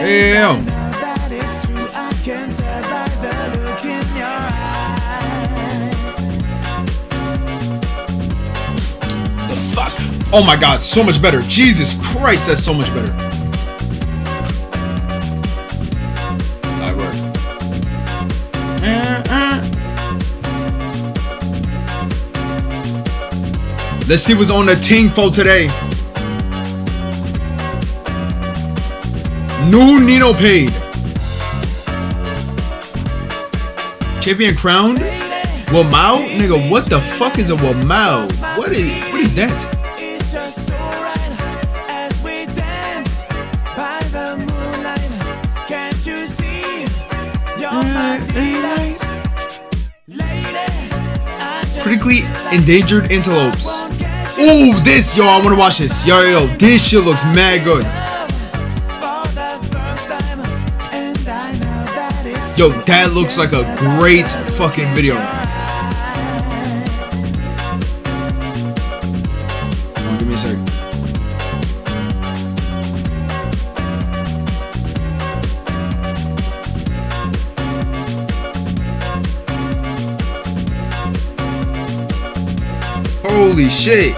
Damn. The fuck? Oh my god, so much better. Jesus Christ, that's so much better. That worked. Let's see what's on the ting for today. No Nino paid. Champion crowned? Wamau? Nigga, what the fuck is a Wamau? What is that? Critically endangered antelopes. Oh, this, yo, I wanna watch this. Yo, this shit looks mad good. Yo, that looks like a great fucking video. Oh, give me a sec. Holy shit.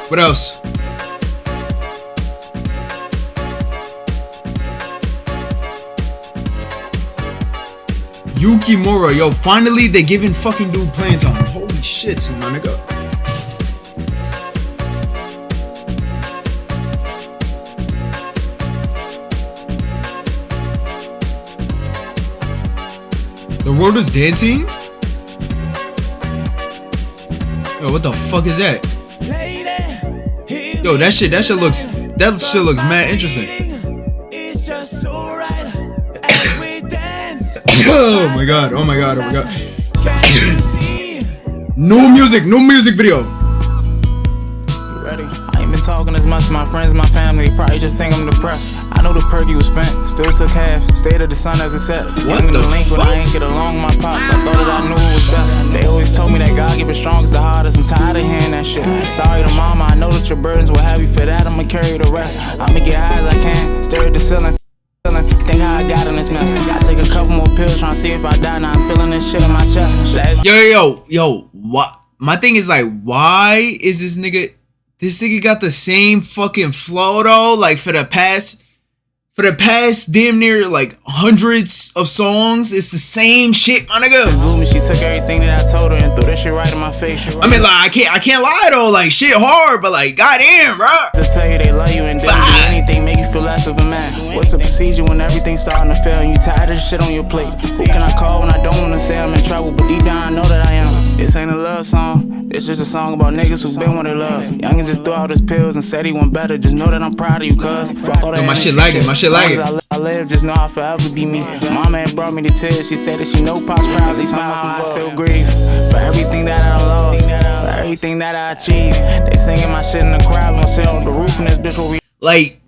What else? Yukimura, yo, finally they giving fucking dude playing time. Holy shit, my nigga. The world is dancing? Yo, what the fuck is that? Yo, that shit looks mad interesting. Oh my god. No music video. You ready? I ain't been talking as much to my friends, my family. Probably just think I'm depressed. I know the perky was spent, still took half. Stayed at the sun as it set. What the link fuck? When I ain't get along with my pops. I thought that I knew it was best. They always told me that God give it strongest the hardest. I'm tired of hearing that shit. Sorry to mama, I know that your burdens will have you. For that, I'ma carry the rest. I'ma get high as I can, stare at the ceiling. Think how I got in this mess. Gotta take a couple more pills, trying to see if I die. Now I'm feeling this shit in my chest. Yo, what? My thing is like, why is this nigga got the same fucking flow though? Like for the past damn near like hundreds of songs, it's the same shit, my nigga. She took everything that I told her and threw that shit right in my face. I mean, like I can't lie though, like shit hard, but like goddamn, bro. To tell you they love you and they do anything make you feel less of a man. What's the procedure when everything's starting to fail and you tired of shit on your plate? Who can I call when I don't wanna say I'm in trouble, but deep down I know that I am. This ain't a love song, it's just a song about niggas who been what they love. Youngin' just threw out his pills and said he want better. Just know that I'm proud of you, cuz. Fuck all that. My shit like it. I live, just know I'll forever be me. Mama ain't brought me to tears. She said that she know Pop's proud. Somehow I still grieve for everything that I lost, for everything that I achieved. They singing my shit in the crowd. Gonna sit on the roof and this bitch will be like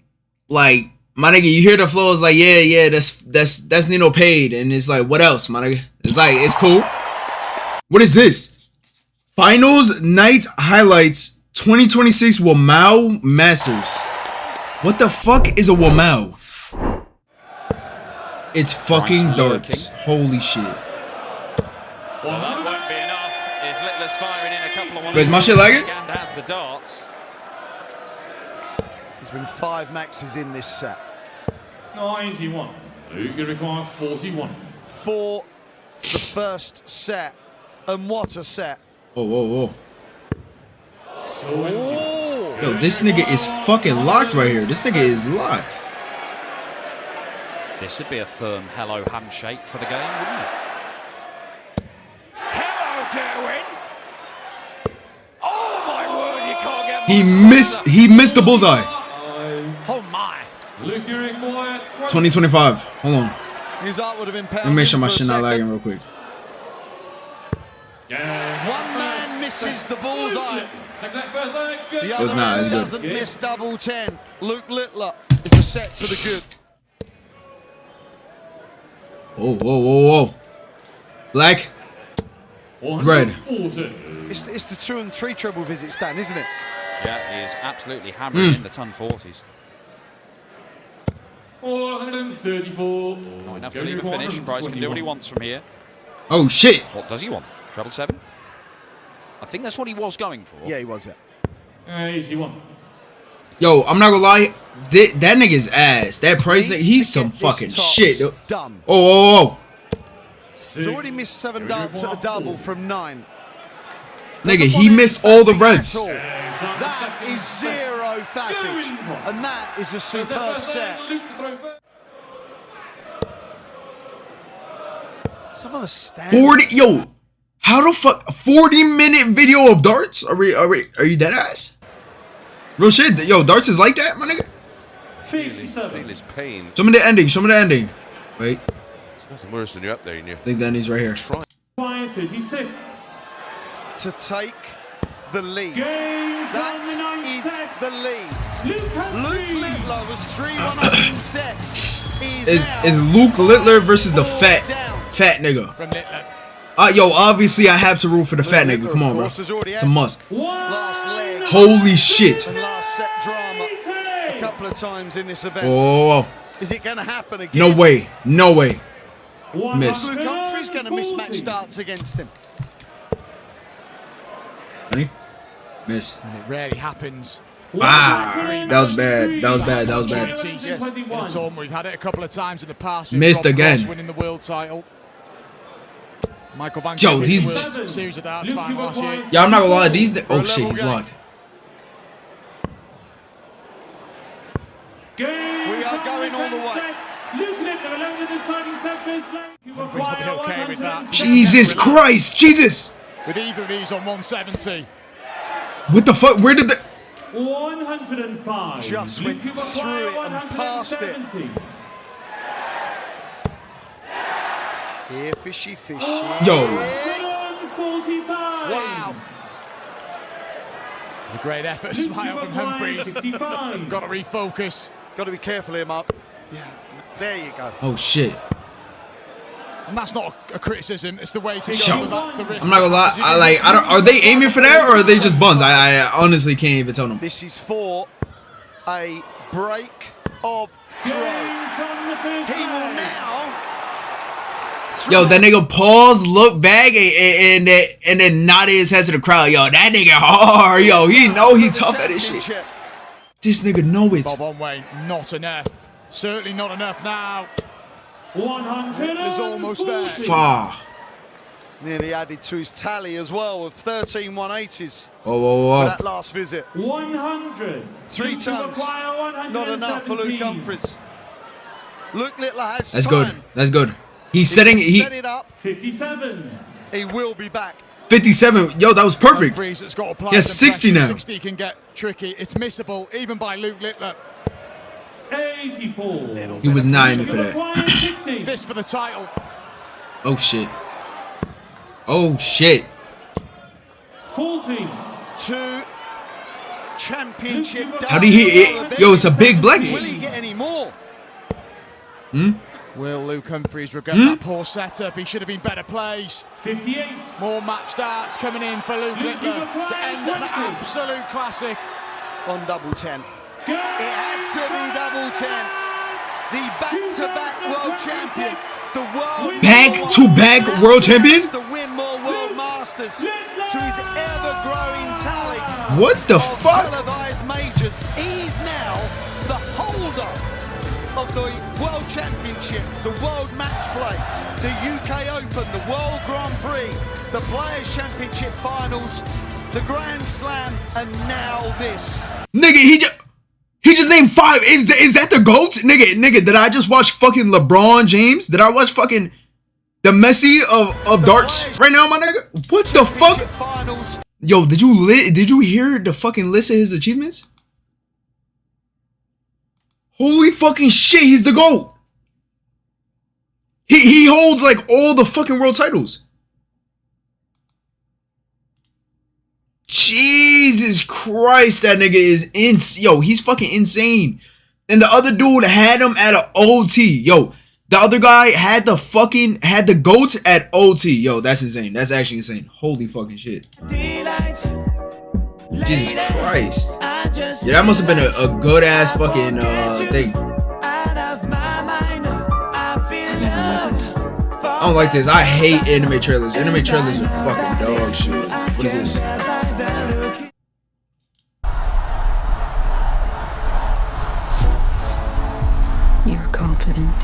my nigga. You hear the flow? It's like yeah. That's Nino paid, and it's like what else, my nigga? It's like it's cool. What is this? Finals Night Highlights 2026 Wamau Masters. What the fuck is a Wamau? It's fucking darts. Holy shit. Well, that won't be enough. If Littler's firing in a couple of ones. Where's my shit like it? Has the darts. There's been 5 maxes in this set. 91. You require 41. For the first set. And what a set. Whoa. Oh. Yo, this nigga is fucking locked right here. This nigga is locked. This would be a firm hello handshake for the game, wouldn't it? Hello, Derwin. Oh my word, you can't get. He missed the bullseye. Oh my. 2025. Hold on. His art would have been Let me make sure my for a shit not second. lagging real quick. One man misses the bullseye. The It's other not, man it's good. doesn't miss double 10. Luke Littler is a set to the good. Whoa, whoa, whoa, whoa. Black. Red. It's the 2 and 3 treble visits, Dan, isn't it? Yeah, he is absolutely hammering in the ton 40s. 434. Not enough to leave a finish. Bryce can do what he wants from here. Oh shit. What does he want? Treble 7? I think that's what he was going for. Yeah, he was it. 81. Yo, I'm not gonna lie. That nigga's ass. That price, he's some fucking shit. Oh, Done. oh, oh. He's already missed 7 darts at a double from 9. Nigga, he missed all the reds. That is zero fappage, and that is a superb set. Some of the standards. 40, yo, how the fuck? 40-minute video of darts? Are you dead ass? Real shit, yo, darts is like that, my nigga. Feel his pain. Show me the ending. Show me the ending. Wait, It's nothing worse than you're up there, you know. I think the ending's right here. 536. To take the lead. Games That on the ninth is set. the lead. Luke Littler was 3-1 in sets. Is Luke Littler versus the fat nigga? From Littler. Yo, obviously I have to root for the fat nigga. Come on, bro. It's a must. Last leg Holy shit. and last set drama a couple of times in this event. Oh, Is it going to happen again? no way. No way. Miss. Luke Humphrey's going to mismatch darts against him. Ready? Miss. And it rarely happens. Ah, that was bad. That was bad. That was bad. Opportunities in a tournament. We've had it a couple of times in the past. Missed Rob again. Cross winning the world title. Michael Van Yo, Gerwen these- winning the World Series of Darts final last year. Yeah, I'm not gonna lie. These. Oh shit, he's locked. We are going all the way. Humphries will be okay with that. Jesus Christ, Jesus. With either of these on 170. What the fuck? Where did the? 105. Just went Luke through it and past it. 170. Here, fishy, fishy. Yo. 145. Wow. It's a great effort, smile from Humphries. 65. Got to refocus. Got to be careful here, Mark. Yeah. There you go. Oh shit. And that's not a criticism, it's the way to Yo, go. That's the risk. I'm not gonna lie. I don't. Are they aiming for that or are they just buns? I honestly can't even tell them. This is for a break of throw. Games on the first He will leg. now. Yo, that nigga pause, look back, and then nod his head to the crowd. Yo, that nigga hard. Yo, he know he tough at this shit. This nigga know it. Bob Onway, not enough. Certainly not enough now. 100. It's almost there. Far. Nearly added to his tally as well of 13 180s Whoa, whoa, for whoa. that last visit. 100. 3 Luke tons. Maguire, Not enough for Luke 117. Humphries. Luke Littler has That's time. good. That's good. He's He setting. can He set it up. 57. He will be back. 57. Yo, that was perfect. Humphries has got to apply Yeah, some 60 pressure. now. 60 can get tricky. It's missable, even by Luke Littler. 84. He was not aiming for Luke that. Maguire, 60. This for the title. Oh shit. Oh shit. 40. 2 championship. How did he hit? Yo, it's a big black. Will he get any more? Will Luke Humphries regret that poor setup? He should have been better placed. 58. More match darts coming in for Luke Littler to end an absolute classic. On double 10. It had to be double 10. The back-to-back world champion. The world Back-to-back world champion? To win more World Masters to his ever-growing tally. What the of fuck? televised majors. He's now the holder of the World Championship, the World Match Play, the UK Open, the World Grand Prix, the Players Championship Finals, the Grand Slam, and now this. Nigga, he just named 5. Is that the GOAT? Nigga, did I just watch fucking LeBron James? Did I watch fucking the Messi of darts right now, my nigga? What the fuck? Yo, did you hear the fucking list of his achievements? Holy fucking shit, he's the GOAT. He holds like all the fucking world titles. Jesus Christ, that nigga is yo, he's fucking insane. And the other dude had him at an OT. Yo, the other guy had the GOAT at OT. Yo, that's insane. That's actually insane. Holy fucking shit. Jesus Christ. Yeah, that must have been a good ass fucking thing. I don't like this. I hate anime trailers. Anime trailers are fucking dog shit. What is this? You're confident.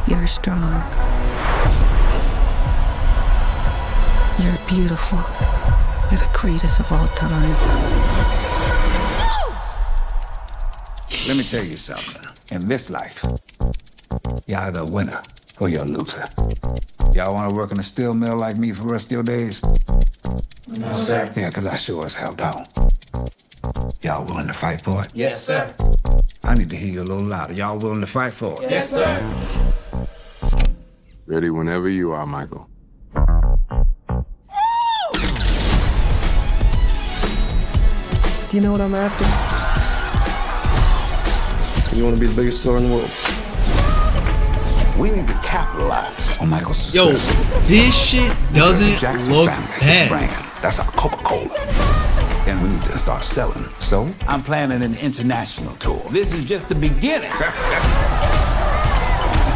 You're strong. You're beautiful. You're the greatest of all time. Let me tell you something. In this life, you're either a winner or you're a loser. Y'all want to work in a steel mill like me for the rest of your days? No, sir. Yeah, because I sure as hell don't. Y'all willing to fight for it? Yes, sir. I need to hear you a little louder. Y'all willing to fight for it? Yes, sir. Ready whenever you are, Michael. Do you know what I'm after? You want to be the biggest star in the world? We need to capitalize on Michael's success. Yo, this shit doesn't look bad. Brand. That's our Coca-Cola. And we need to start selling. So I'm planning an international tour. This is just the beginning.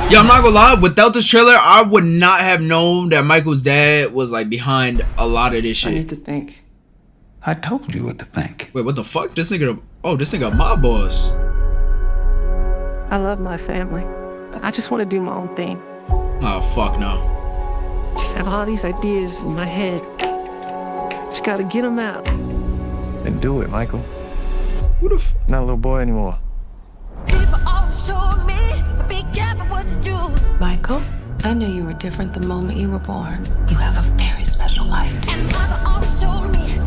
Yeah, I'm not gonna lie, without this trailer, I would not have known that Michael's dad was like behind a lot of this shit. I need to think. I told you what to think. Wait, what the fuck? This nigga, this nigga my boss. I love my family, but I just want to do my own thing. Oh, fuck no. Just have all these ideas in my head. Just gotta get them out. Then do it, Michael. Who the f— Not a little boy anymore. People always told me, be careful what you do. Michael, I knew you were different the moment you were born. You have a very special life. And mother always told me,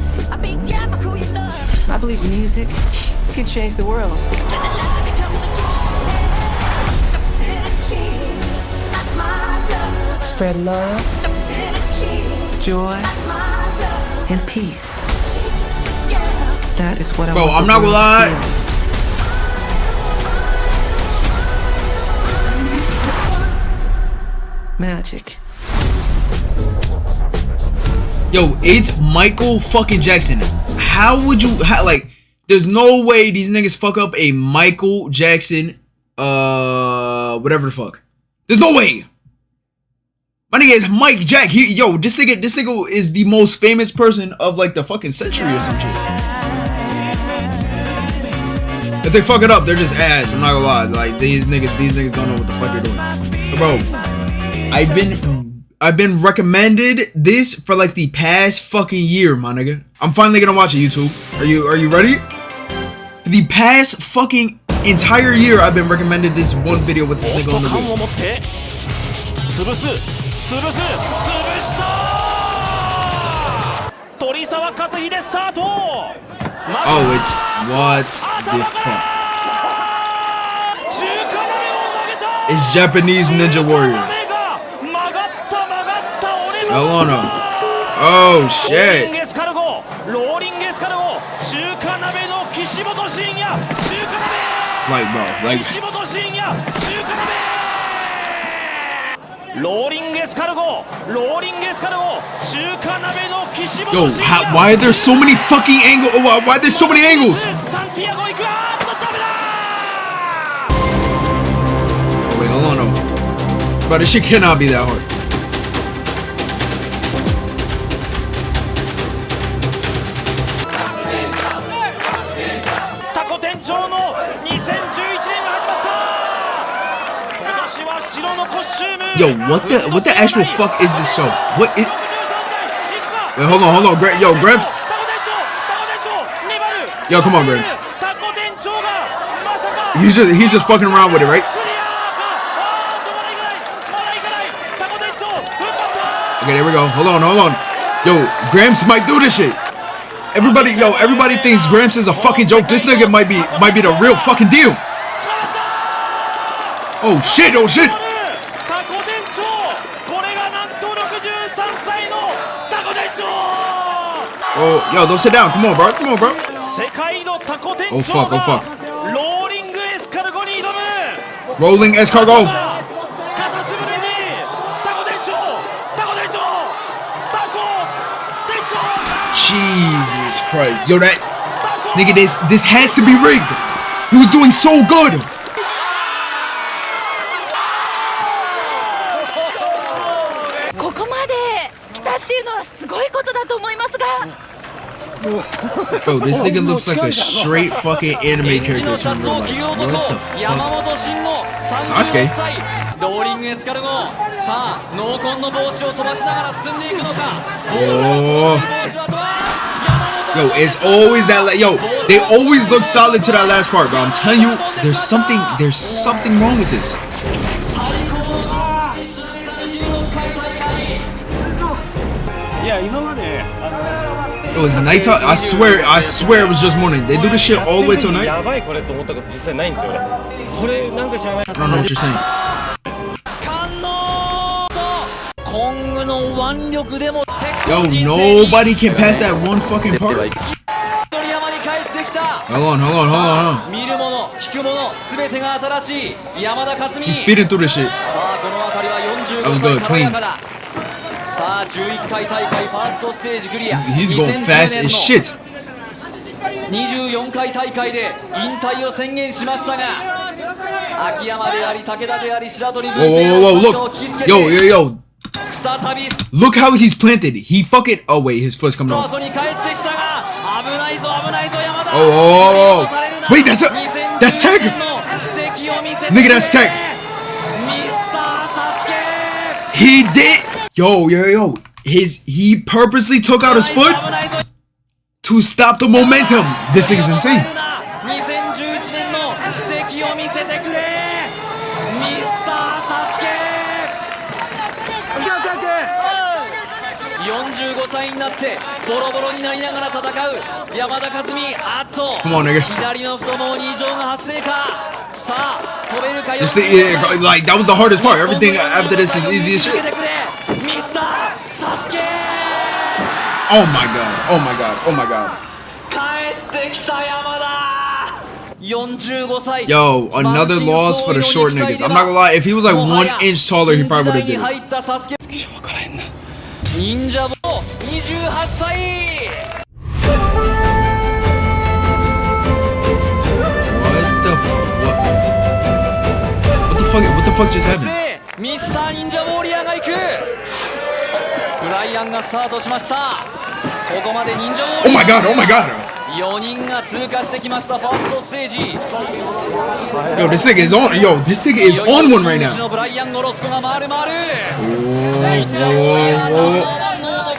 be careful who you love. I believe music can change the world. To the love becomes the truth. The bitter cheese, not my love. Spread love, The bitter cheese, joy, not my love. and peace. She's just a girl. That is what I Bro, want. I'm the not gonna world to lie. feel. Magic. Yo, it's Michael fucking Jackson. How would you, like, there's no way these niggas fuck up a Michael Jackson, whatever the fuck. There's no way. My nigga is Mike Jack. This nigga is the most famous person of like the fucking century or some shit. If they fuck it up, they're just ass. I'm not gonna lie. Like these niggas don't know what the fuck they're doing. But bro, I've been recommended this for like the past fucking year, my nigga. I'm finally gonna watch it, YouTube. Are you ready? For the past fucking entire year, I've been recommended this one video with this nigga on the video. Oh, it's what the fuck? It's Japanese Ninja Warrior. Hold on. Oh shit. Like bro, like yo, why are there so many fucking angles? Why are there so many angles? Oh, wait, hold on, no. Bro, this shit cannot be that hard. Yo, what the actual fuck is this show? What is? Wait, hold on, Gramps. Yo, come on, Grims. He's just fucking around with it, right? Okay, there we go. Hold on. Yo, Gramps might do this shit. Everybody thinks Gramps is a fucking joke. This nigga might be the real fucking deal. Oh shit. Oh, yo, don't sit down. Come on, bro. Oh fuck. Rolling escargot. Jesus Christ. Yo, that nigga, this has to be rigged. He was doing so good. Bro, this nigga looks like a straight fucking anime character from real life. What the fuck? Sasuke? Oh. Yo, it's always that. Yo, they always look solid to that last part, bro. I'm telling you, there's something wrong with this. It was nighttime. I swear it was just morning. They do this shit all the way till night. I don't know what you're saying. Yo, nobody can pass that one fucking part. Hold on. He's speeding through this shit. That was good, clean. He's going fast as shit. Whoa, look. Yo. Look how he's planted. He fucking. Oh, wait, his foot's coming off. Oh. Wait, that's tag. Nigga, that's tag. He did. Yo. He purposely took out his foot to stop the momentum. This thing is insane. Come on, nigga. This thing, like, that was the hardest part. Everything after this is easy as shit. Oh my god. Yo, another loss for the short niggas. I'm not gonna lie, if he was like 1 inch taller, he probably would have did it. What the fuck just happened? Oh my god. Yo, this nigga is on. This nigga is on one right now.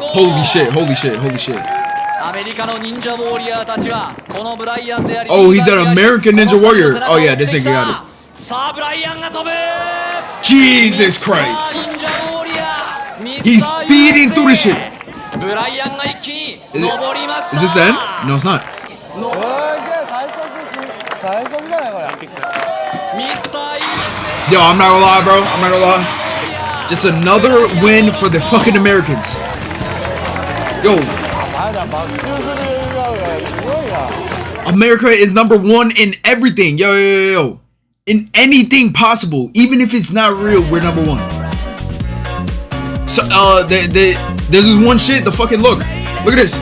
Holy shit. Oh, he's an American Ninja Warrior. Oh yeah, this nigga got it. Jesus Christ. He's speeding through this shit. Is this the end? No, it's not. Yo, I'm not gonna lie, bro. Just another win for the fucking Americans. Yo. America is #1 in everything. Yo. In anything possible. Even if it's not real, we're #1. So, there's this one shit, the fucking look. Look at this.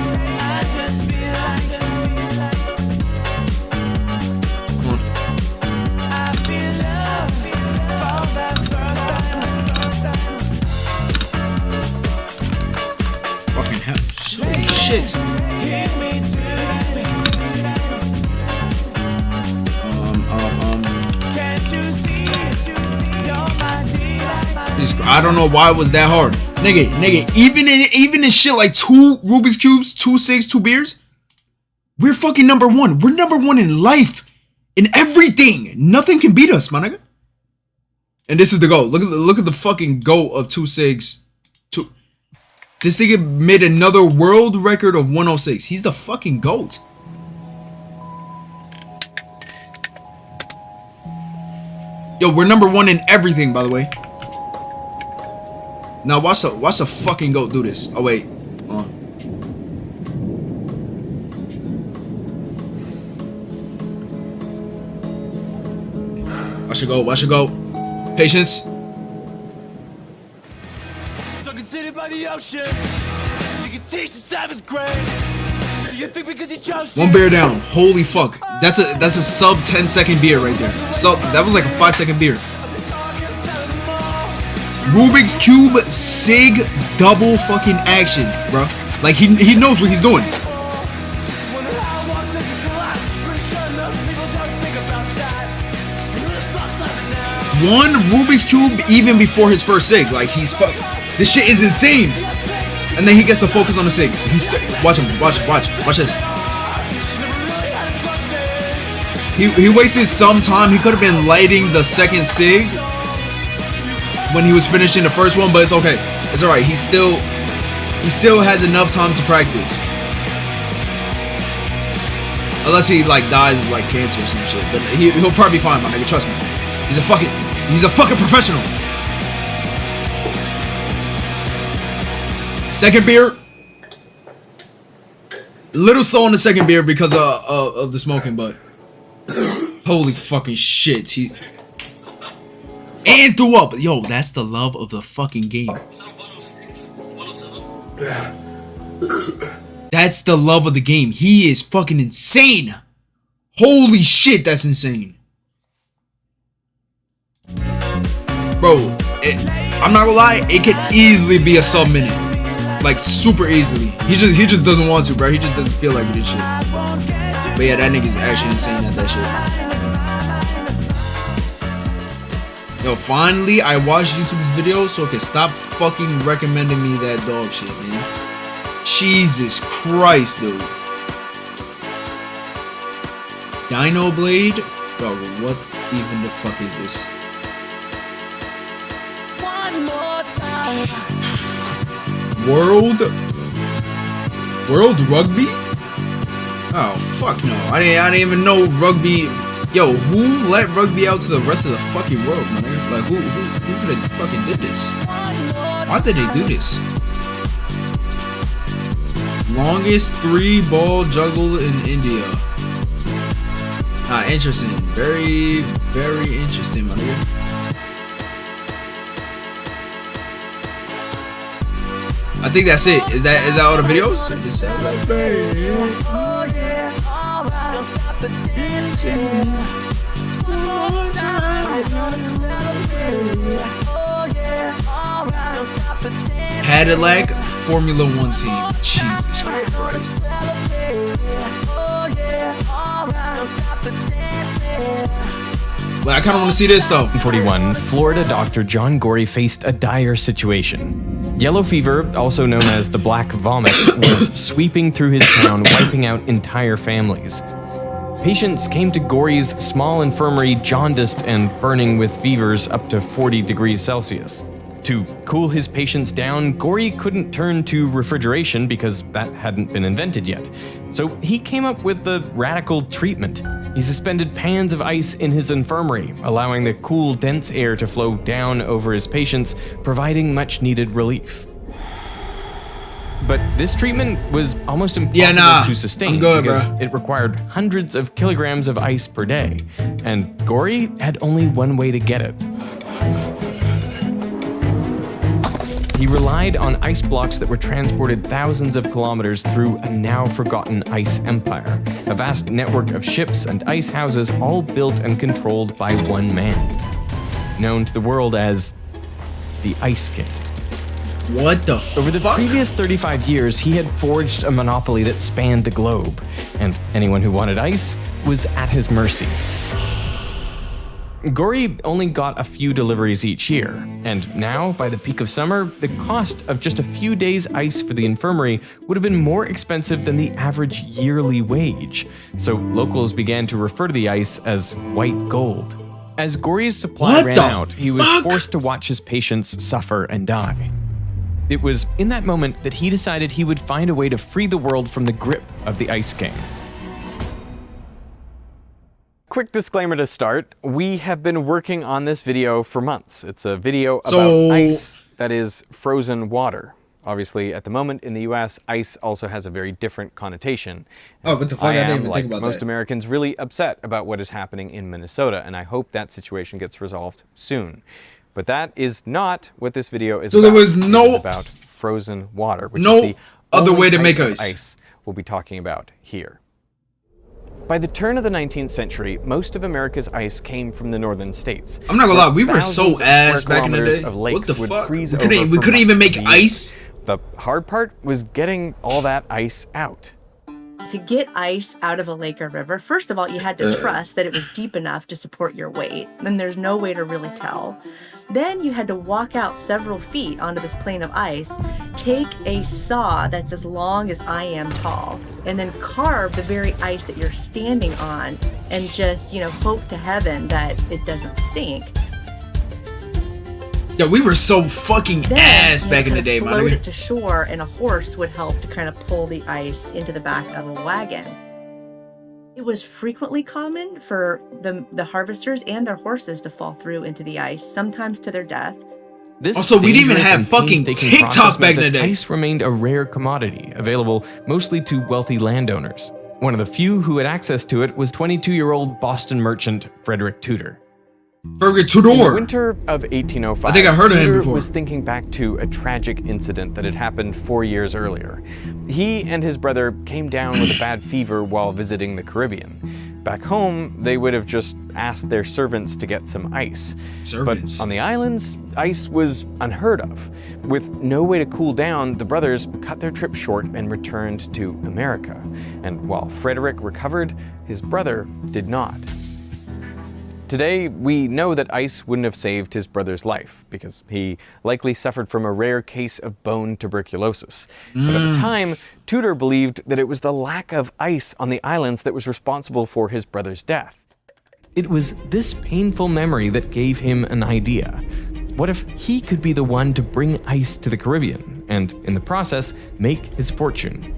Fucking hell. Holy shit. I don't know why it was that hard. Nigga, even in shit like 2 Rubik's Cubes, 2 6, 2 beers, We're fucking number one. We're number one in life. In everything. Nothing can beat us, my nigga. And this is the GOAT. Look at the fucking GOAT of 2 SIGs. This nigga made another world record of 106. He's the fucking GOAT. Yo, we're number one in everything, by the way. Now watch the fucking GOAT do this. Oh wait, hold on. Watch it go. Patience. So considered by the ocean. You can teach the 7th grade. Do you think because you chose One beer down. Holy fuck. That's a sub 10-second beer right there. So that was like a 5-second beer. Rubik's Cube SIG double fucking action, bro. Like he knows what he's doing. One Rubik's Cube even before his first SIG. Like this shit is insane. And then he gets to focus on the SIG. Watch him. Watch this. He wasted some time. He could have been lighting the second SIG when he was finishing the first one, but it's okay. It's alright. He still has enough time to practice. Unless he like dies of like cancer or some shit. But he'll probably be fine, my nigga. Trust me. He's a fucking professional. Second beer. Little slow on the second beer because of the smoking, but holy fucking shit. And threw up. Yo, that's the love of the fucking game. That's the love of the game. He is fucking insane. Holy shit, that's insane. Bro, I'm not gonna lie, it could easily be a sub-minute. Like, super easily. He just doesn't want to, bro. He just doesn't feel like it and shit. But yeah, that nigga's actually insane at that shit. Yo, finally, I watched YouTube's videos, so okay, stop fucking recommending me that dog shit, man. Jesus Christ, dude. Dino Blade? Bro, what even the fuck is this? One more time. World Rugby? Oh, fuck no. I didn't even know rugby. Yo, who let rugby out to the rest of the fucking world, man? Like, who could have fucking did this? Why did they do this? Longest 3-ball juggle in India. Ah, interesting. Very, very interesting, my nigga. I think that's it. Is that all the videos? Cadillac Formula 1 team. Jesus Christ. But I kind of want to see this though. 1941, Florida doctor John Gorey faced a dire situation. Yellow fever, also known as the Black Vomit, was sweeping through his town, wiping out entire families. Patients came to Gorey's small infirmary jaundiced and burning with fevers up to 40 degrees Celsius. To cool his patients down, Gorey couldn't turn to refrigeration because that hadn't been invented yet. So he came up with the radical treatment. He suspended pans of ice in his infirmary, allowing the cool, dense air to flow down over his patients, providing much-needed relief. But this treatment was almost impossible to sustain because it required hundreds of kilograms of ice per day, and Gorey had only one way to get it. He relied on ice blocks that were transported thousands of kilometers through a now-forgotten ice empire, a vast network of ships and ice houses all built and controlled by one man, known to the world as the Ice King. What the fuck? Over the previous 35 years, he had forged a monopoly that spanned the globe, and anyone who wanted ice was at his mercy. Gory only got a few deliveries each year, and now, by the peak of summer, the cost of just a few days' ice for the infirmary would have been more expensive than the average yearly wage, so locals began to refer to the ice as white gold. As Gory's supply ran out, he was forced to watch his patients suffer and die. It was in that moment that he decided he would find a way to free the world from the grip of the Ice King. Quick disclaimer to start, we have been working on this video for months. It's a video about ice that is frozen water. Obviously, at the moment in the US, ice also has a very different connotation. Oh, what the fuck? I didn't even like think about most that. Americans, really upset about what is happening in Minnesota, and I hope that situation gets resolved soon. But that is not what this video is about. So there was no about frozen water, which no is the other way to type make of ice we'll be talking about here. By the turn of the 19th century, most of America's ice came from the northern states. I'm not gonna lie, we were Thousands so of ass square back in the kilometers day. of lakes What the would fuck? freeze We over couldn't for even months make of the ice. year. The hard part was getting all that ice out. To get ice out of a lake or river, first of all, you had to trust that it was deep enough to support your weight. Then there's no way to really tell. Then you had to walk out several feet onto this plane of ice, take a saw that's as long as I am tall, and then carve the very ice that you're standing on and just, you know, hope to heaven that it doesn't sink. Yeah, we were so fucking ass back in the day, man. Float it to shore, and a horse would help to kind of pull the ice into the back of a wagon. It was frequently common for the harvesters and their horses to fall through into the ice, sometimes to their death. This also, we didn't even dangerous have and fucking painstaking TikTok process back meant in the that day. Ice remained a rare commodity, available mostly to wealthy landowners. One of the few who had access to it was 22-year-old Boston merchant Frederick Tudor. Frederick In the Tudor. winter of 1805, I think I heard of him Tudor before. was thinking back to a tragic incident that had happened 4 years earlier. He and his brother came down with a bad fever while visiting the Caribbean. Back home, they would have just asked their servants to get some ice. Servants. But on the islands, ice was unheard of. With no way to cool down, the brothers cut their trip short and returned to America. And while Frederick recovered, his brother did not. Today, we know that ice wouldn't have saved his brother's life because he likely suffered from a rare case of bone tuberculosis. But at the time, Tudor believed that it was the lack of ice on the islands that was responsible for his brother's death. It was this painful memory that gave him an idea. What if he could be the one to bring ice to the Caribbean and, in the process, make his fortune?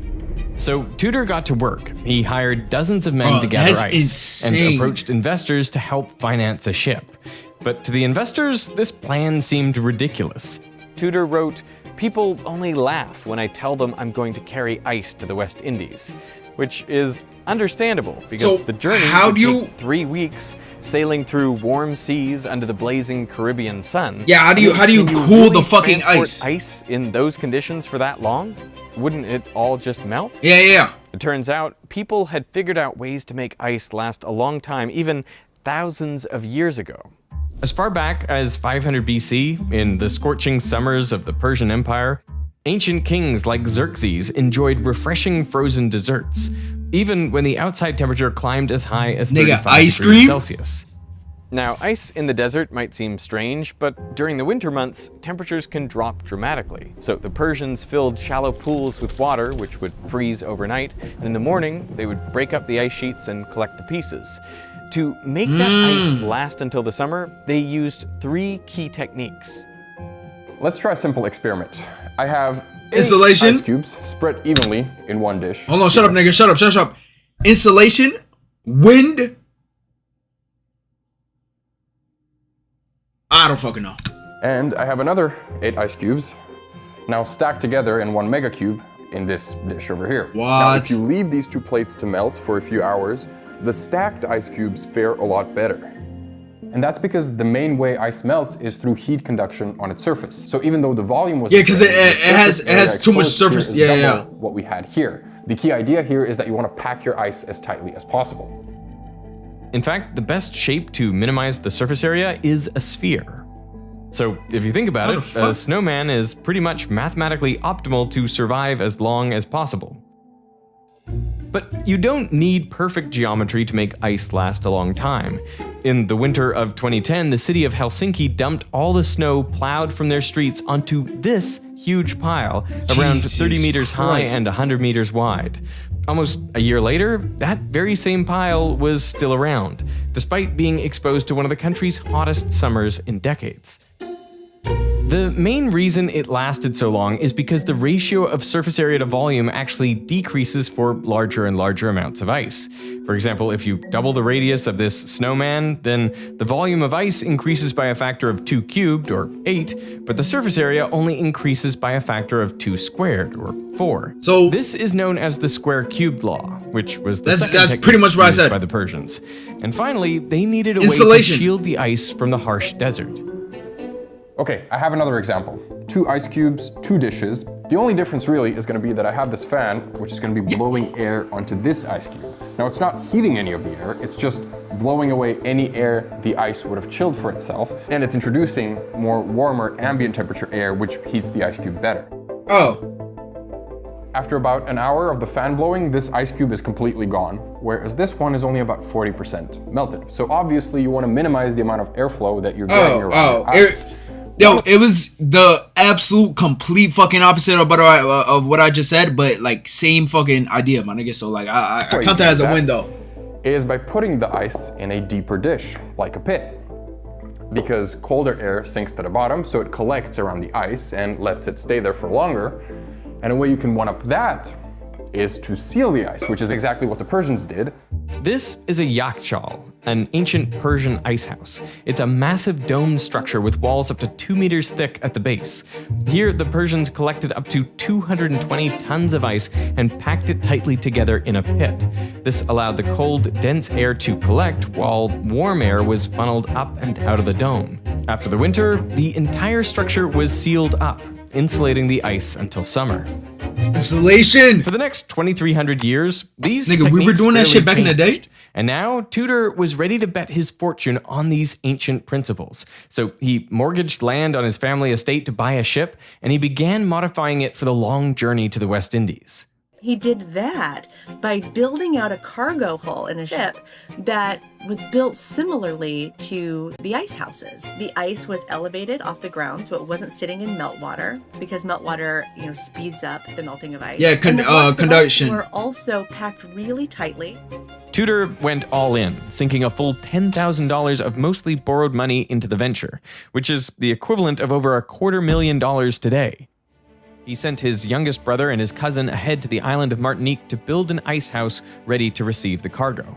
So Tudor got to work. He hired dozens of men to gather ice and approached investors to help finance a ship. But to the investors, this plan seemed ridiculous. Tudor wrote, "People only laugh when I tell them I'm going to carry ice to the West Indies," which is understandable because the journey would take 3 weeks, sailing through warm seas under the blazing Caribbean sun. Yeah, how do you cool the fucking ice? Ice in those conditions for that long? Wouldn't it all just melt? Yeah. It turns out people had figured out ways to make ice last a long time, even thousands of years ago. As far back as 500 BC, in the scorching summers of the Persian Empire, ancient kings like Xerxes enjoyed refreshing frozen desserts, even when the outside temperature climbed as high as 35 ice degrees cream? Celsius. Now, ice in the desert might seem strange, but during the winter months, temperatures can drop dramatically. So the Persians filled shallow pools with water, which would freeze overnight, and in the morning, they would break up the ice sheets and collect the pieces. To make that ice last until the summer, they used 3 key techniques. Let's try a simple experiment. I have 8 Installation. ice cubes spread evenly in one dish. Hold on, shut up, nigga. Shut up. Insulation, wind. I don't fucking know. And I have another 8 ice cubes, now stacked together in 1 mega cube in this dish over here. Now, if you leave these 2 plates to melt for a few hours, the stacked ice cubes fare a lot better. And that's because the main way ice melts is through heat conduction on its surface. So even though the volume was because it has too much surface. Yeah. What we had here. The key idea here is that you want to pack your ice as tightly as possible. In fact, the best shape to minimize the surface area is a sphere. So if you think about it, a snowman is pretty much mathematically optimal to survive as long as possible. But you don't need perfect geometry to make ice last a long time. In the winter of 2010, the city of Helsinki dumped all the snow plowed from their streets onto this huge pile, around 30 meters high and 100 meters wide. Almost a year later, that very same pile was still around, despite being exposed to one of the country's hottest summers in decades. The main reason it lasted so long is because the ratio of surface area to volume actually decreases for larger and larger amounts of ice. For example, if you double the radius of this snowman, then the volume of ice increases by a factor of 2 cubed, or 8, but the surface area only increases by a factor of 2 squared, or 4. So this is known as the square-cubed law, which was the that's pretty much what I said by the Persians. And finally, they needed a way to Insulation. shield the ice from the harsh desert. Okay, I have another example. 2 ice cubes, 2 dishes. The only difference really is going to be that I have this fan, which is going to be blowing air onto this ice cube. Now it's not heating any of the air, it's just blowing away any air the ice would have chilled for itself, and it's introducing more warmer ambient temperature air, which heats the ice cube better. Oh. After about an hour of the fan blowing, this ice cube is completely gone, whereas this one is only about 40% melted. So obviously you want to minimize the amount of airflow that you're getting around ice. Yo, it was the absolute complete fucking opposite of what I just said, but like same fucking idea, my nigga. So like I count that as a win though. Is by putting the ice in a deeper dish, like a pit. Because colder air sinks to the bottom, so it collects around the ice and lets it stay there for longer. And a way you can one-up that is to seal the ice, which is exactly what the Persians did. This is a yakhchal, an ancient Persian ice house. It's a massive domed structure with walls up to 2 meters thick at the base. Here, the Persians collected up to 220 tons of ice and packed it tightly together in a pit. This allowed the cold, dense air to collect while warm air was funneled up and out of the dome. After the winter, the entire structure was sealed up, insulating the ice until summer. Insulation! For the next 2,300 years, these Nigga, we were doing that shit back in the day? And now, Tudor was ready to bet his fortune on these ancient principles. So he mortgaged land on his family estate to buy a ship, and he began modifying it for the long journey to the West Indies. He did that by building out a cargo hull in a ship that was built similarly to the ice houses. The ice was elevated off the ground, so it wasn't sitting in meltwater, because meltwater, speeds up the melting of ice. Yeah, conduction. Were also packed really tightly. Tudor went all in, sinking a full $10,000 of mostly borrowed money into the venture, which is the equivalent of over $250,000 today. He sent his youngest brother and his cousin ahead to the island of Martinique to build an ice house ready to receive the cargo.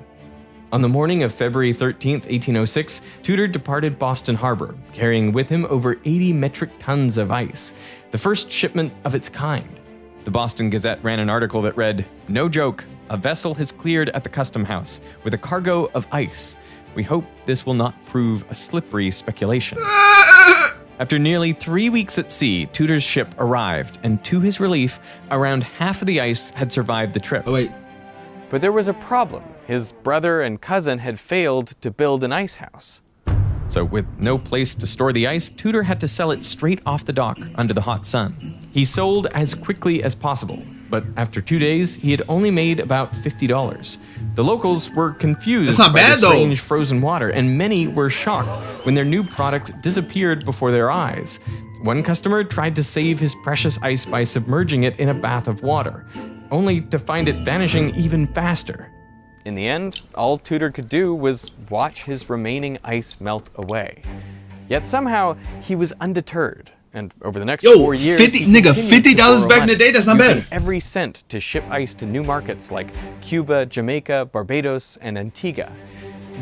On the morning of February 13th, 1806, Tudor departed Boston Harbor, carrying with him over 80 metric tons of ice, the first shipment of its kind. The Boston Gazette ran an article that read, "No joke, a vessel has cleared at the custom house with a cargo of ice. We hope this will not prove a slippery speculation." After nearly 3 weeks at sea, Tudor's ship arrived, and to his relief, around half of the ice had survived the trip. Oh, wait. But there was a problem. His brother and cousin had failed to build an ice house. So with no place to store the ice, Tudor had to sell it straight off the dock under the hot sun. He sold as quickly as possible, but after 2 days, he had only made about $50. The locals were confused by the strange frozen water, and many were shocked when their new product disappeared before their eyes. One customer tried to save his precious ice by submerging it in a bath of water, only to find it vanishing even faster. In the end, all Tudor could do was watch his remaining ice melt away. Yet somehow, he was undeterred. And over the next 4 years, $50 back in the day, that's not bad. Every cent to ship ice to new markets like Cuba, Jamaica, Barbados, and Antigua.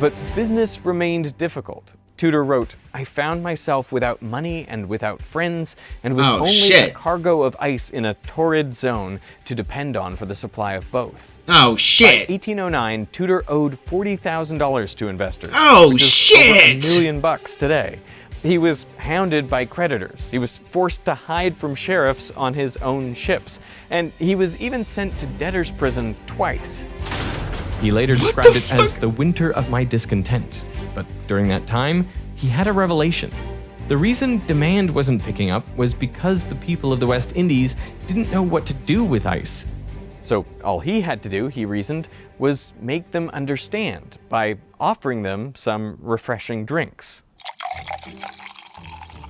But business remained difficult. Tudor wrote, "I found myself without money and without friends, and with only a cargo of ice in a torrid zone to depend on for the supply of both." Oh, shit. By 1809, Tudor owed $40,000 to investors. Oh, which is shit. over $1 million today. He was hounded by creditors. He was forced to hide from sheriffs on his own ships. And he was even sent to debtor's prison twice. He later described it as the winter of my discontent. But during that time, he had a revelation. The reason demand wasn't picking up was because the people of the West Indies didn't know what to do with ice. So all he had to do, he reasoned, was make them understand by offering them some refreshing drinks.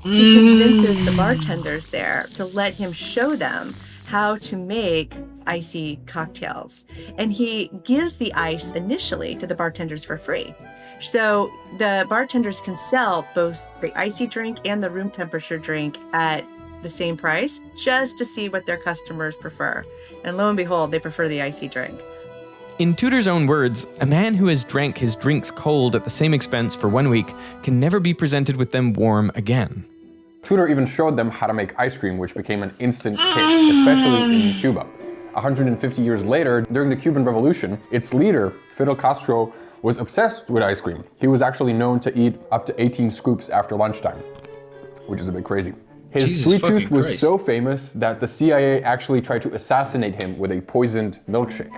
He convinces the bartenders there to let him show them how to make icy cocktails. And he gives the ice initially to the bartenders for free. So the bartenders can sell both the icy drink and the room temperature drink at the same price just to see what their customers prefer. And lo and behold, they prefer the icy drink. In Tudor's own words, a man who has drank his drinks cold at the same expense for 1 week can never be presented with them warm again. Tudor even showed them how to make ice cream, which became an instant hit, especially in Cuba. 150 years later, during the Cuban Revolution, its leader, Fidel Castro, was obsessed with ice cream. He was actually known to eat up to 18 scoops after lunchtime, which is a bit crazy. His sweet tooth was so famous that the CIA actually tried to assassinate him with a poisoned milkshake.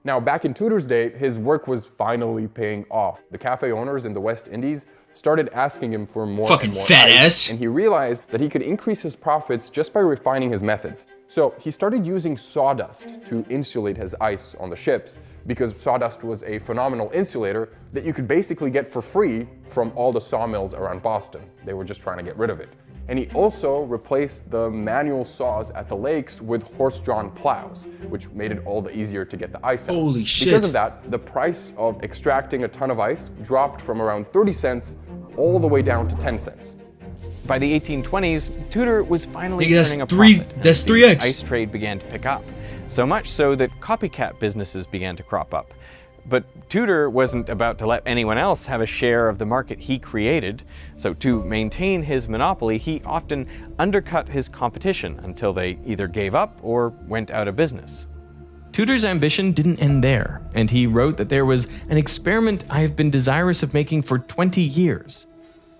Now, back in Tudor's day, his work was finally paying off. The cafe owners in the West Indies started asking him for more and more ice, and he realized that he could increase his profits just by refining his methods. So he started using sawdust to insulate his ice on the ships, because sawdust was a phenomenal insulator that you could basically get for free from all the sawmills around Boston. They were just trying to get rid of it. And he also replaced the manual saws at the lakes with horse-drawn plows, which made it all the easier to get the ice out. Holy shit. Because of that, the price of extracting a ton of ice dropped from around 30 cents all the way down to 10 cents. By the 1820s, Tudor was finally Nigga, turning a profit. that's as the 3x. ice trade began to pick up. So much so that copycat businesses began to crop up. But Tudor wasn't about to let anyone else have a share of the market he created, so to maintain his monopoly, he often undercut his competition until they either gave up or went out of business. Tudor's ambition didn't end there, and he wrote that there was an experiment I have been desirous of making for 20 years.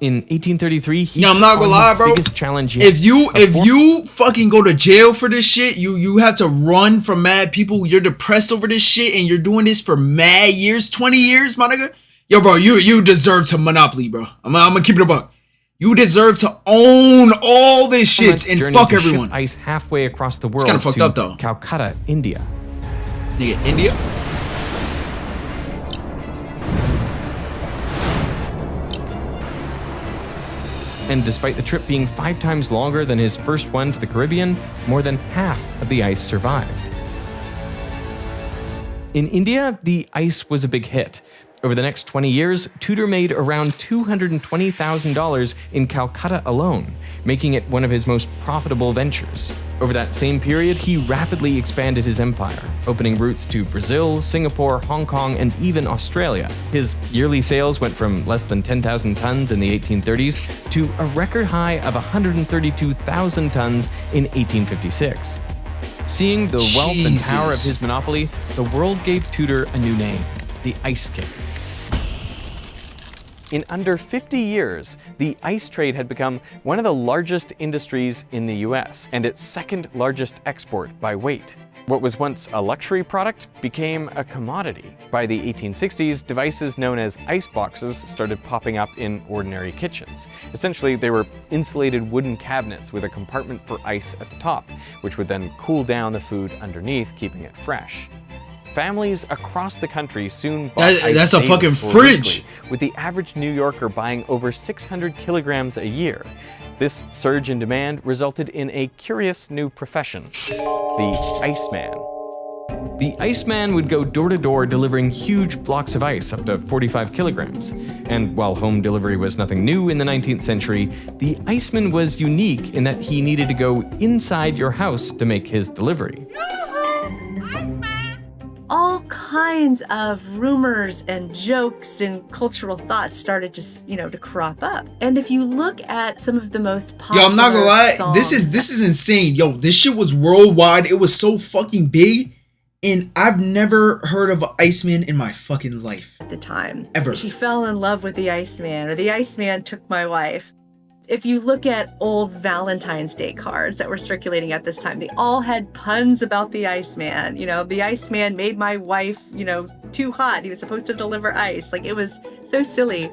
In 1833, he I'm not gonna lie, bro. biggest challenge yet. If you fucking go to jail for this shit, you have to run from mad people. You're depressed over this shit, and you're doing this for mad years, 20 years, my nigga. Yo, bro, you deserve to monopoly, bro. I'm gonna keep it a buck. You deserve to own all this shit and fuck to everyone. Ship ice halfway across the world kinda fucked to up, though. Calcutta, India. Nigga, India? And despite the trip being 5 times longer than his first one to the Caribbean, more than half of the ice survived. In India, the ice was a big hit. Over the next 20 years, Tudor made around $220,000 in Calcutta alone, making it one of his most profitable ventures. Over that same period, he rapidly expanded his empire, opening routes to Brazil, Singapore, Hong Kong, and even Australia. His yearly sales went from less than 10,000 tons in the 1830s to a record high of 132,000 tons in 1856. Seeing the wealth and power of his monopoly, the world gave Tudor a new name, the Ice King. In under 50 years, the ice trade had become one of the largest industries in the US and its second largest export by weight. What was once a luxury product became a commodity. By the 1860s, devices known as ice boxes started popping up in ordinary kitchens. Essentially, they were insulated wooden cabinets with a compartment for ice at the top, which would then cool down the food underneath, keeping it fresh. Families across the country soon bought ice that's a daily fucking or fridge. weekly, with the average New Yorker buying over 600 kilograms a year. This surge in demand resulted in a curious new profession, the Iceman. The Iceman would go door to door delivering huge blocks of ice up to 45 kilograms. And while home delivery was nothing new in the 19th century, the Iceman was unique in that he needed to go inside your house to make his delivery. All kinds of rumors and jokes and cultural thoughts started to crop up. And if you look at some of the most popular Yo, I'm not gonna lie, this songs is insane. Yo, this shit was worldwide. It was so fucking big, and I've never heard of an Iceman in my fucking life. At the time. Ever. She fell in love with the Iceman, or the Iceman took my wife. If you look at old Valentine's Day cards that were circulating at this time, they all had puns about the Iceman. You know, the Iceman made my wife, too hot. He was supposed to deliver ice. Like, it was so silly.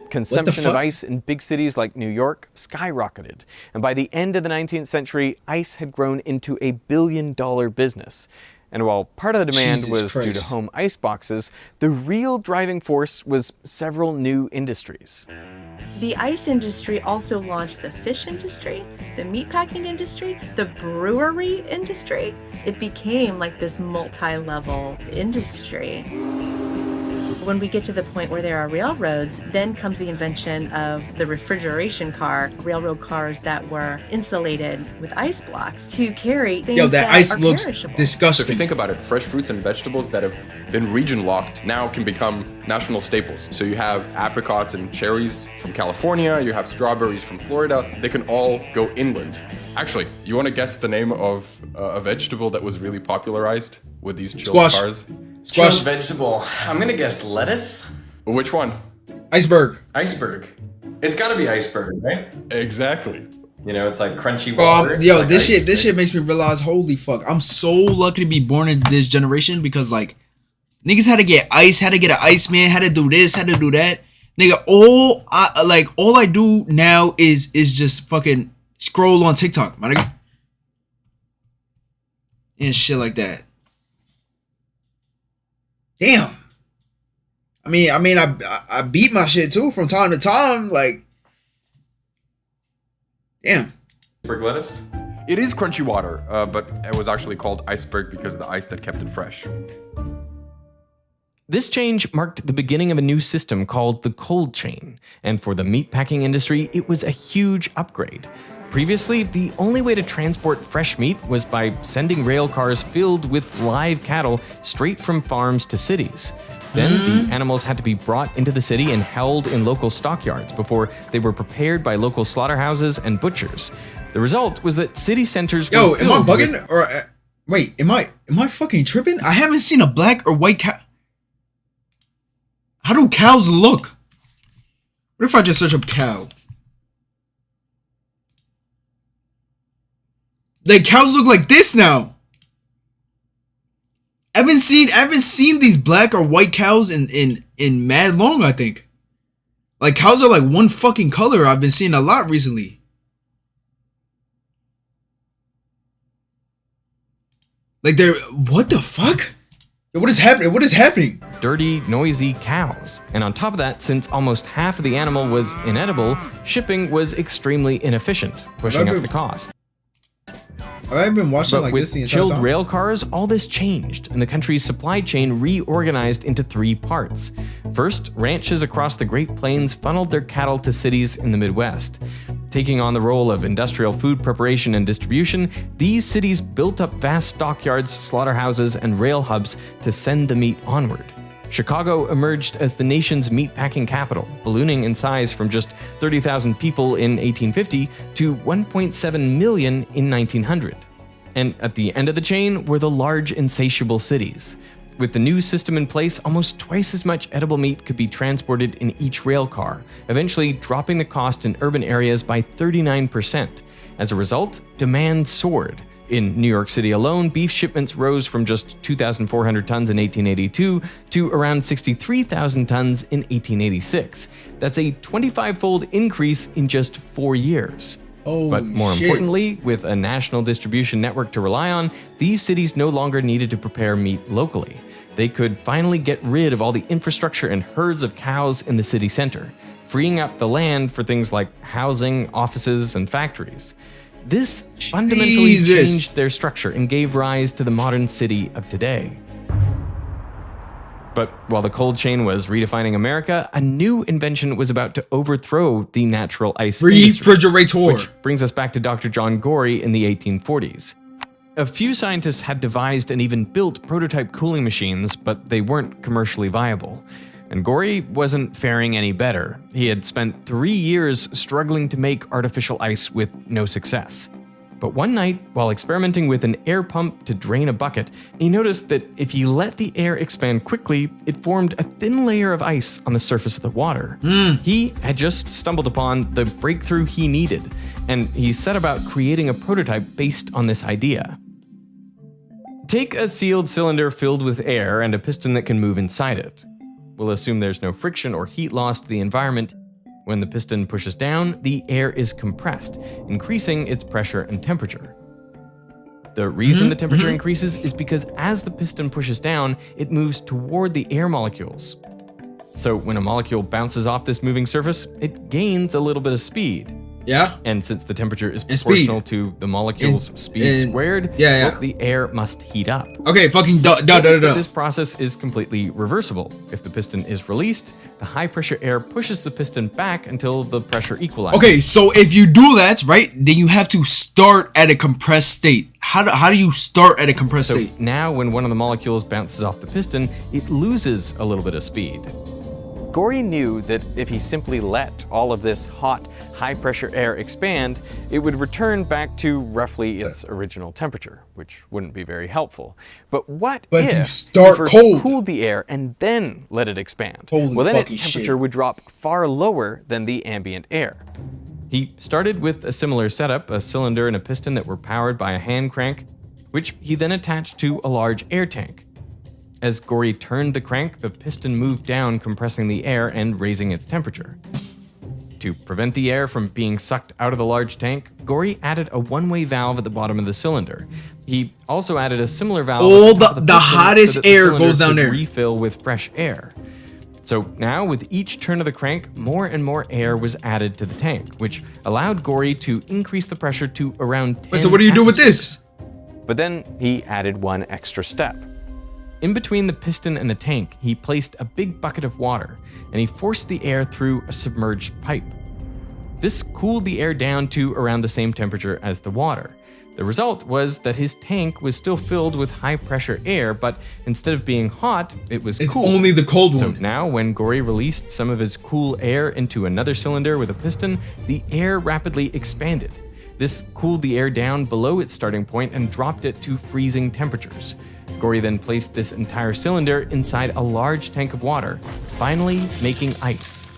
Consumption of ice in big cities like New York skyrocketed, and by the end of the 19th century, ice had grown into a billion-dollar business. And while part of the demand was due to home ice boxes, the real driving force was several new industries. The ice industry also launched the fish industry, the meatpacking industry, the brewery industry. It became like this multi-level industry. When we get to the point where there are railroads, then comes the invention of the refrigeration car, railroad cars that were insulated with ice blocks to carry things that ice are looks perishable. disgusting. So if you think about it, fresh fruits and vegetables that have been region locked now can become national staples. So you have apricots and cherries from California, you have strawberries from Florida. They can all go inland. Actually, you want to guess the name of a vegetable that was really popularized with these chilled cars? Squash. Chilled vegetable. I'm gonna guess lettuce. Which one? Iceberg. Iceberg. It's gotta be iceberg, right? Exactly. You know, it's like crunchy water. Yo, like this shit makes me realize, holy fuck, I'm so lucky to be born in this generation because like niggas had to get ice, had to get an Iceman, had to do this, had to do that. Nigga, all I do now is just fucking scroll on TikTok, my nigga. And shit like that. Damn. I mean, I beat my shit too from time to time. Like, damn. Iceberg lettuce? It is crunchy water, but it was actually called iceberg because of the ice that kept it fresh. This change marked the beginning of a new system called the cold chain, and for the meatpacking industry, it was a huge upgrade. Previously, the only way to transport fresh meat was by sending rail cars filled with live cattle straight from farms to cities. Then the animals had to be brought into the city and held in local stockyards before they were prepared by local slaughterhouses and butchers. The result was that city centers were am I filled bugging with... or wait, am I fucking tripping? I haven't seen a black or white cow. How do cows look? What if I just search up cow? Like cows look like this now. I haven't seen these black or white cows in mad long, I think. Like cows are like one fucking color. I've been seeing a lot recently. Like they're what the fuck? What is happening? What is happening? Dirty, noisy cows. And on top of that, since almost half of the animal was inedible, shipping was extremely inefficient, pushing up the cost. I've been watching but like with this the entire chilled time. rail cars, all this changed, and the country's supply chain reorganized into three parts. First, ranches across the Great Plains funneled their cattle to cities in the Midwest. Taking on the role of industrial food preparation and distribution, these cities built up vast stockyards, slaughterhouses, and rail hubs to send the meat onward. Chicago emerged as the nation's meatpacking capital, ballooning in size from just 30,000 people in 1850 to 1.7 million in 1900. And at the end of the chain were the large, insatiable cities. With the new system in place, almost twice as much edible meat could be transported in each rail car, eventually dropping the cost in urban areas by 39%. As a result, demand soared. In New York City alone, beef shipments rose from just 2,400 tons in 1882 to around 63,000 tons in 1886. That's a 25-fold increase in just 4 years. But more importantly, with a national distribution network to rely on, these cities no longer needed to prepare meat locally. They could finally get rid of all the infrastructure and herds of cows in the city center, freeing up the land for things like housing, offices, and factories. This fundamentally changed their structure and gave rise to the modern city of today. But while the cold chain was redefining America, a new invention was about to overthrow the natural ice industry. Refrigerator. Which brings us back to Dr. John Gorey in the 1840s. A few scientists had devised and even built prototype cooling machines, but they weren't commercially viable. And Gorey wasn't faring any better. He had spent 3 years struggling to make artificial ice with no success. But one night, while experimenting with an air pump to drain a bucket, he noticed that if he let the air expand quickly, it formed a thin layer of ice on the surface of the water. He had just stumbled upon the breakthrough he needed, and he set about creating a prototype based on this idea. Take a sealed cylinder filled with air and a piston that can move inside it. We'll assume there's no friction or heat loss to the environment. When the piston pushes down, the air is compressed, increasing its pressure and temperature. The reason the temperature increases is because as the piston pushes down, it moves toward the air molecules. So when a molecule bounces off this moving surface, it gains a little bit of speed. Yeah. And since the temperature is proportional to the molecule's speed squared, well, the air must heat up. Okay, fucking This process is completely reversible. If the piston is released, the high pressure air pushes the piston back until the pressure equalizes. Okay, so if you do that, right, then you have to start at a compressed state. How do you start at a compressed state? Now when one of the molecules bounces off the piston, it loses a little bit of speed. Gory knew that if he simply let all of this hot, high-pressure air expand, it would return back to roughly its original temperature, which wouldn't be very helpful. But what if you start first cold? cooled the air and then let it expand? Holy well, then its fucking temperature shit. would drop far lower than the ambient air. He started with a similar setup, a cylinder and a piston that were powered by a hand crank, which he then attached to a large air tank. As Gory turned the crank, the piston moved down, compressing the air and raising its temperature. To prevent the air from being sucked out of the large tank, Gory added a one-way valve at the bottom of the cylinder. He also added a similar valve All at the top of the piston hottest so that the air cylinder goes down could there. refill with fresh air. So now, with each turn of the crank, more and more air was added to the tank, which allowed Gory to increase the pressure to around 10 Wait, so what do you do with this? But then he added one extra step. In between the piston and the tank, he placed a big bucket of water, and he forced the air through a submerged pipe. This cooled the air down to around the same temperature as the water. The result was that his tank was still filled with high-pressure air, but instead of being hot, it was cool. It's only the cold So one. now, when Gory released some of his cool air into another cylinder with a piston, the air rapidly expanded. This cooled the air down below its starting point and dropped it to freezing temperatures. Gory then placed this entire cylinder inside a large tank of water, finally making ice.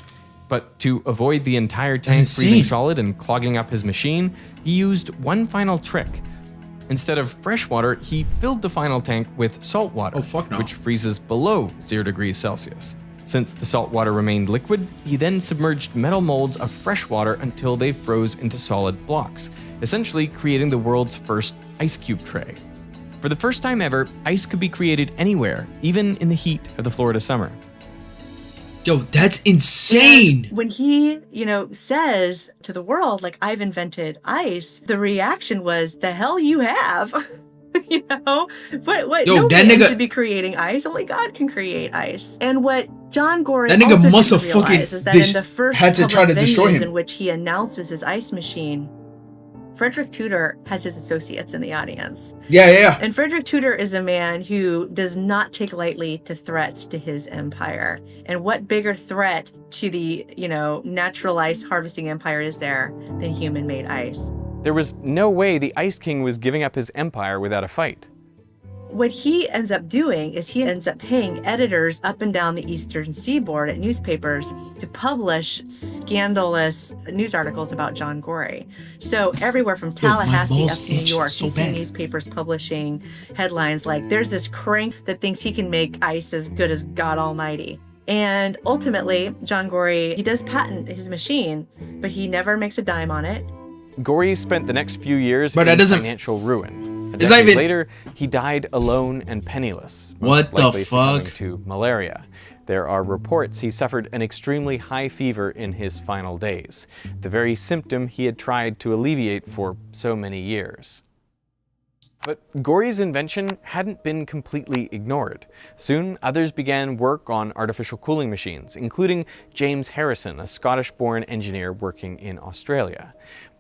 But to avoid the entire tank freezing solid and clogging up his machine, he used one final trick. Instead of fresh water, he filled the final tank with salt water, which freezes below 0 degrees Celsius. Since the salt water remained liquid, he then submerged metal molds of fresh water until they froze into solid blocks, essentially creating the world's first ice cube tray. For the first time ever, ice could be created anywhere, even in the heat of the Florida summer. Yo, that's insane. And when he, says to the world, like, I've invented ice, the reaction was, the hell you have. What? Yo, Nobody that nigga should be creating ice. Only God can create ice. And what John Gory That nigga also must didn't have fucking realize is that in the first had to try to public destroy venues him. in which he announces his ice machine, Frederick Tudor has his associates in the audience. Yeah. And Frederick Tudor is a man who does not take lightly to threats to his empire. And what bigger threat to the, natural ice harvesting empire is there than human-made ice? There was no way the Ice King was giving up his empire without a fight. What he ends up doing is he ends up paying editors up and down the eastern seaboard at newspapers to publish scandalous news articles about John Gory. So everywhere from Tallahassee up to New York, you see newspapers publishing headlines like, there's this crank that thinks he can make ice as good as God Almighty. And ultimately, John Gory, he does patent his machine, but he never makes a dime on it. Gory spent the next few years in financial ruin. A decade later, he died alone and penniless, most likely succumbing to malaria. There are reports he suffered an extremely high fever in his final days, the very symptom he had tried to alleviate for so many years. But Gory's invention hadn't been completely ignored. Soon, others began work on artificial cooling machines, including James Harrison, a Scottish-born engineer working in Australia.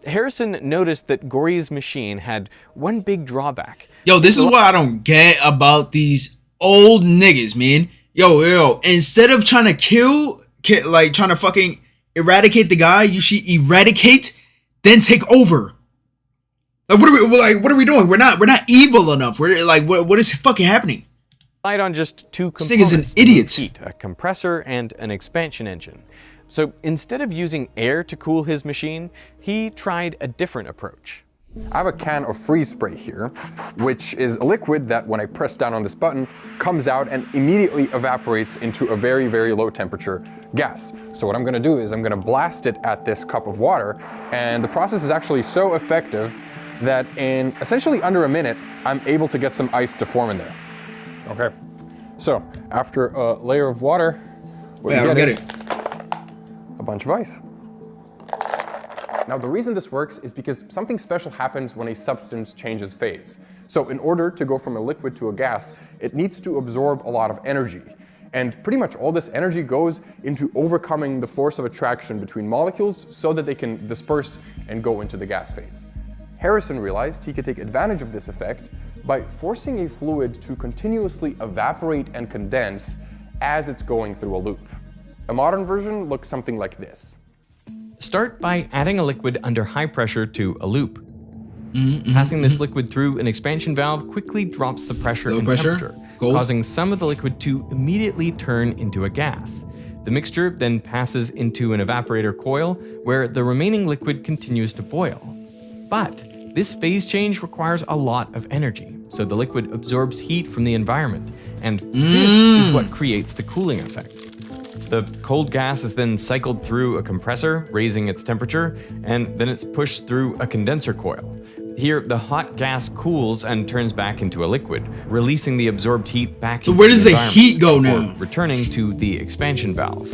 Harrison noticed that Gory's machine had one big drawback. Yo, this is what I don't get about these old niggas, man. Yo, instead of trying to trying to fucking eradicate the guy, you should eradicate, then take over. Like, what are we doing? We're not evil enough. We're like, what is fucking happening? Relied on just two This components. nigga's an idiot. Heat, a compressor and an expansion engine. So instead of using air to cool his machine, he tried a different approach. I have a can of freeze spray here, which is a liquid that when I press down on this button, comes out and immediately evaporates into a very, very low temperature gas. So what I'm gonna do is I'm gonna blast it at this cup of water, and the process is actually so effective that in essentially under a minute, I'm able to get some ice to form in there. Okay, so after a layer of water, what you get is a bunch of ice. Now, the reason this works is because something special happens when a substance changes phase. So in order to go from a liquid to a gas, it needs to absorb a lot of energy. And pretty much all this energy goes into overcoming the force of attraction between molecules so that they can disperse and go into the gas phase. Harrison realized he could take advantage of this effect by forcing a fluid to continuously evaporate and condense as it's going through a loop. A modern version looks something like this. Start by adding a liquid under high pressure to a loop. Passing this liquid through an expansion valve quickly drops the pressure and temperature, causing some of the liquid to immediately turn into a gas. The mixture then passes into an evaporator coil where the remaining liquid continues to boil. But this phase change requires a lot of energy, so the liquid absorbs heat from the environment, and this is what creates the cooling effect. The cold gas is then cycled through a compressor, raising its temperature, and then it's pushed through a condenser coil. Here, the hot gas cools and turns back into a liquid, releasing the absorbed heat back into the environment. So where does the heat go now? Returning to the expansion valve.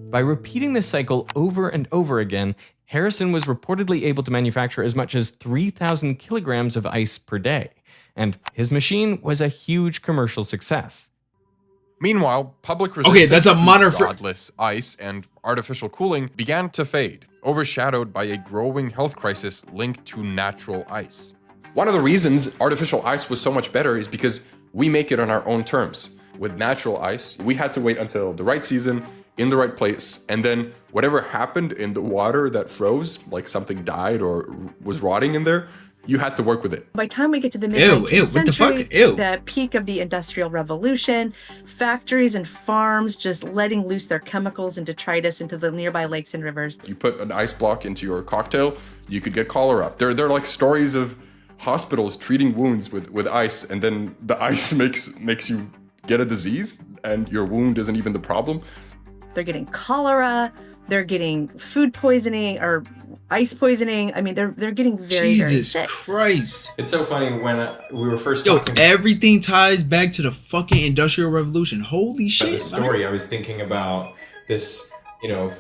By repeating this cycle over and over again, Harrison was reportedly able to manufacture as much as 3,000 kilograms of ice per day, and his machine was a huge commercial success. Meanwhile, public resistance to godless ice and artificial cooling began to fade, overshadowed by a growing health crisis linked to natural ice. One of the reasons artificial ice was so much better is because we make it on our own terms. With natural ice, we had to wait until the right season, in the right place, and then whatever happened in the water that froze, like something died or was rotting in there, you had to work with it. By the time we get to the mid-19th century, the peak of the Industrial Revolution, factories and farms just letting loose their chemicals and detritus into the nearby lakes and rivers. You put an ice block into your cocktail, you could get cholera. There are like stories of hospitals treating wounds with ice, and then the ice makes you get a disease, and your wound isn't even the problem. They're getting cholera, they're getting food poisoning or ice poisoning. I mean, they're getting very, very sick. Jesus Christ. It's so funny when we were first talking. Everything ties back to the fucking Industrial Revolution. Holy shit. The story, I was thinking about this,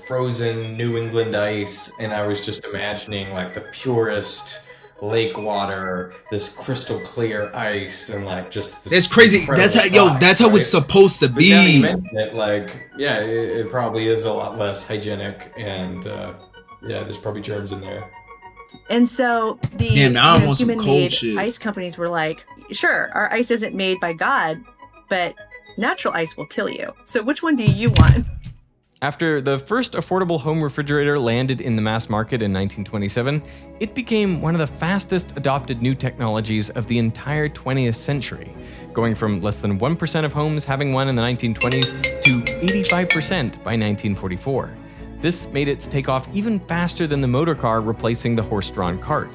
frozen New England ice, and I was just imagining like the purest lake water, this crystal clear ice, and like just this. That's crazy. That's how that's how it's supposed to be. But now you mention it, it probably is a lot less hygienic, and there's probably germs in there. And so the human-made ice companies were like, sure, our ice isn't made by God, but natural ice will kill you. So which one do you want? After the first affordable home refrigerator landed in the mass market in 1927, it became one of the fastest adopted new technologies of the entire 20th century, going from less than 1% of homes having one in the 1920s to 85% by 1944. This made its takeoff even faster than the motor car replacing the horse-drawn cart.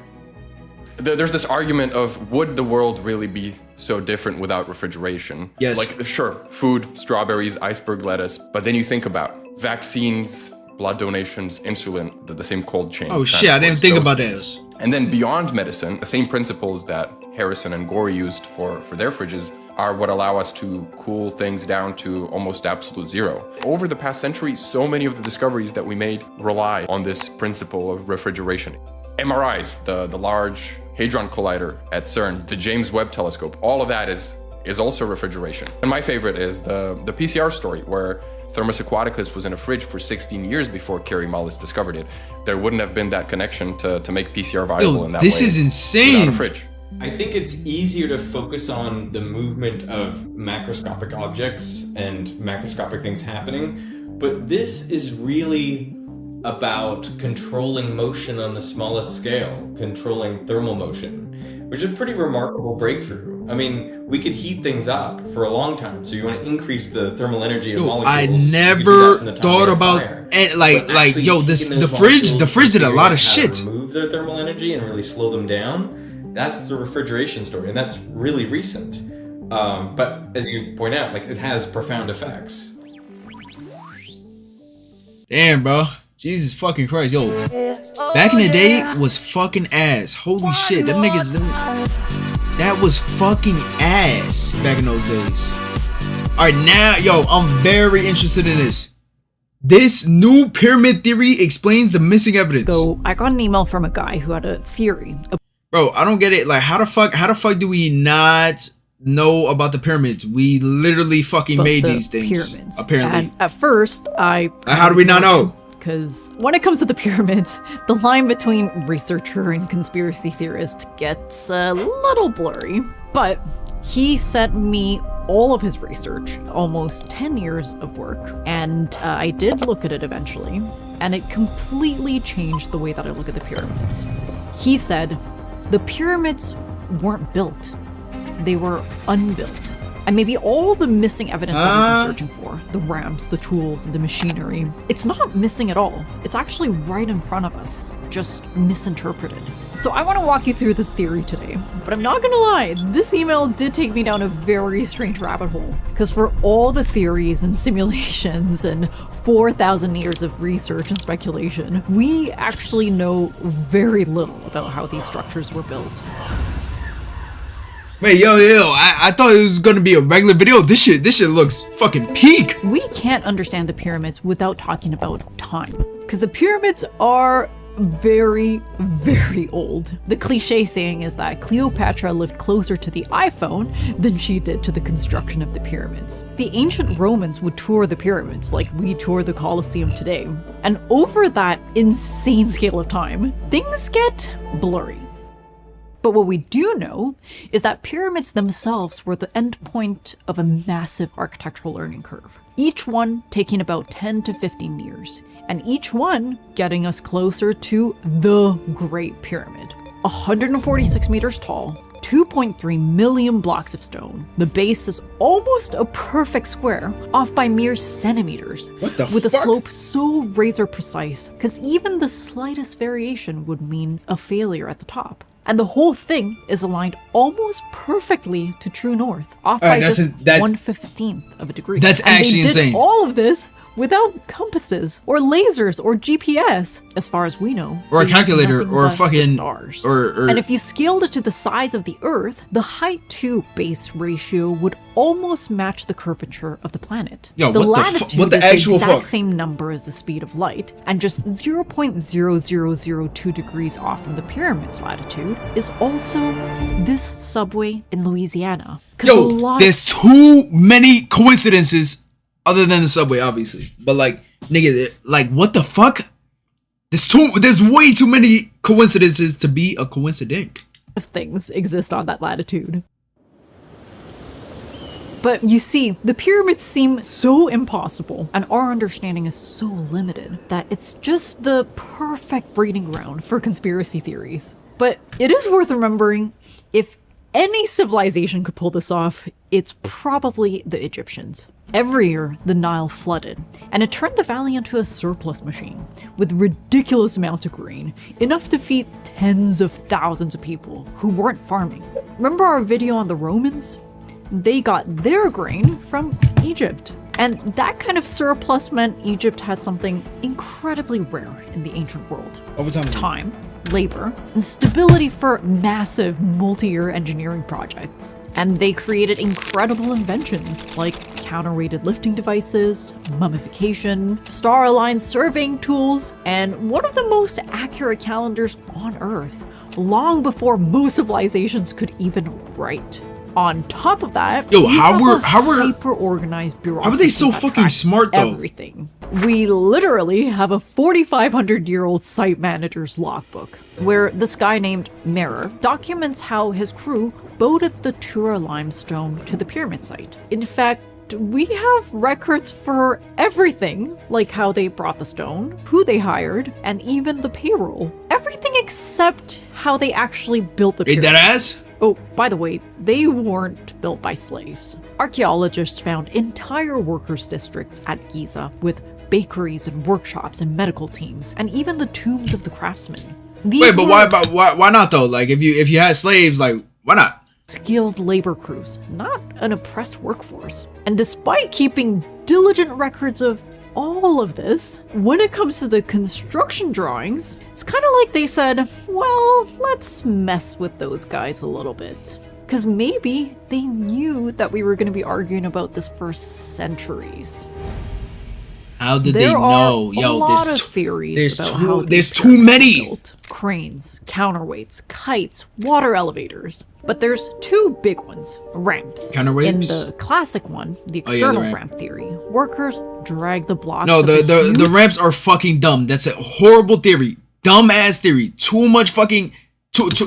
There's this argument of, would the world really be so different without refrigeration? Yes. Like, sure, food, strawberries, iceberg lettuce, but then you think about vaccines, blood donations, insulin, the same cold chain. Oh shit, I didn't think about those. And then beyond medicine, the same principles that Harrison and Gorey used for their fridges are what allow us to cool things down to almost absolute zero. Over the past century, so many of the discoveries that we made rely on this principle of refrigeration. MRIs, the Large Hadron Collider at CERN, the James Webb Telescope, all of that is also refrigeration. And my favorite is the PCR story, where Thermus Aquaticus was in a fridge for 16 years before Kary Mullis discovered it. There wouldn't have been that connection to make PCR viable in that way. This is insane. Without a fridge. I think it's easier to focus on the movement of macroscopic objects and macroscopic things happening, but this is really about controlling motion on the smallest scale, controlling thermal motion, which is a pretty remarkable breakthrough. I mean, we could heat things up for a long time, so you want to increase the thermal energy of molecules. I never thought about the fridge did a lot of shit. Remove their thermal energy and really slow them down, that's the refrigeration story, and that's really recent. But as you point out, like, it has profound effects. Damn, bro. Jesus fucking Christ, yo. Back in the day was fucking ass. Holy shit, them niggas. That was fucking ass back in those days. All right, now, yo, I'm very interested in this. This new pyramid theory explains the missing evidence. So I got an email from a guy who had a theory. Bro, I don't get it. Like, how the fuck do we not know about the pyramids? We literally fucking made these things. Pyramids. Apparently. And at first, how do we not know? Because when it comes to the pyramids, the line between researcher and conspiracy theorist gets a little blurry. But he sent me all of his research, almost 10 years of work, and I did look at it eventually, and it completely changed the way that I look at the pyramids. He said the pyramids weren't built, they were unbuilt. And maybe all the missing evidence that we've been searching for, the ramps, the tools, the machinery, it's not missing at all. It's actually right in front of us, just misinterpreted. So I want to walk you through this theory today, but I'm not gonna lie, this email did take me down a very strange rabbit hole. Because for all the theories and simulations and 4,000 years of research and speculation, we actually know very little about how these structures were built. Wait, yo, I thought it was gonna be a regular video. This shit looks fucking peak. We can't understand the pyramids without talking about time. Because the pyramids are very, very old. The cliche saying is that Cleopatra lived closer to the iPhone than she did to the construction of the pyramids. The ancient Romans would tour the pyramids like we tour the Colosseum today. And over that insane scale of time, things get blurry. But what we do know is that pyramids themselves were the endpoint of a massive architectural learning curve, each one taking about 10 to 15 years, and each one getting us closer to the Great Pyramid. 146 meters tall, 2.3 million blocks of stone. The base is almost a perfect square, off by mere centimeters, with a slope so razor precise, because even the slightest variation would mean a failure at the top. And the whole thing is aligned almost perfectly to true north, off by just 1/15 of a degree. That's actually insane. Did all of this without compasses or lasers or GPS, as far as we know. Or a calculator or fucking stars. Or and if you scaled it to the size of the Earth, the height to base ratio would almost match the curvature of the planet. Yo, the what latitude what the is actual the exact fuck? same number as the speed of light, and just 0.0002 degrees off from the pyramid's latitude is also this subway in Louisiana. Yo, there's too many coincidences. Other than the subway, obviously. But like, nigga, like, what the fuck? There's way too many coincidences to be a coincidence. Things exist on that latitude. But you see, the pyramids seem so impossible, and our understanding is so limited, that it's just the perfect breeding ground for conspiracy theories. But it is worth remembering, if any civilization could pull this off, it's probably the Egyptians. Every year, the Nile flooded, and it turned the valley into a surplus machine, with ridiculous amounts of grain, enough to feed tens of thousands of people who weren't farming. Remember our video on the Romans? They got their grain from Egypt. And that kind of surplus meant Egypt had something incredibly rare in the ancient world. Time, labor, and stability for massive multi-year engineering projects. And they created incredible inventions like counterweighted lifting devices, mummification, star-aligned surveying tools, and one of the most accurate calendars on Earth, long before most civilizations could even write. On top of that, how were hyper-organized bureaucracy. How are they so fucking smart though? Everything. We literally have a 4,500-year-old site manager's logbook, where this guy named Merer documents how his crew boated the Tura limestone to the pyramid site. In fact, we have records for everything, like how they brought the stone, who they hired, and even the payroll. Everything except how they actually built the pyramid. Ain't that ass? Oh, by the way, they weren't built by slaves. Archaeologists found entire workers' districts at Giza with bakeries and workshops and medical teams, and even the tombs of the craftsmen. Wait, but why not though? Like if you had slaves, like why not? Skilled labor crews, not an oppressed workforce. And despite keeping diligent records of all of this, when it comes to the construction drawings, it's kind of like they said, well, let's mess with those guys a little bit. Because maybe they knew that we were going to be arguing about this for centuries. How did they know? Yo, there's too many. Built. Cranes, counterweights, kites, water elevators. But there's two big ones, ramps. Counterweights? In the classic one, the external ramp theory, workers drag the blocks. No, the ramps are fucking dumb. That's a horrible theory. Dumb ass theory. Too much fucking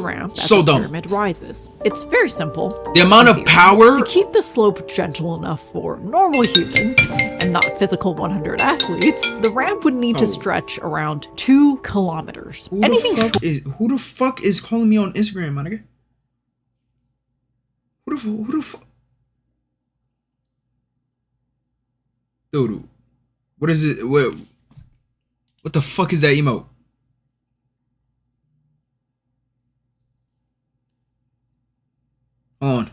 ramp so as the dumb. pyramid rises. It's very simple. The amount of power to keep the slope gentle enough for normal humans and not physical 100 athletes, the ramp would need to stretch around 2 kilometers. Who the fuck is calling me on Instagram, my nigga? Who the fuck? Dude, what is it? What the fuck is that emote? On.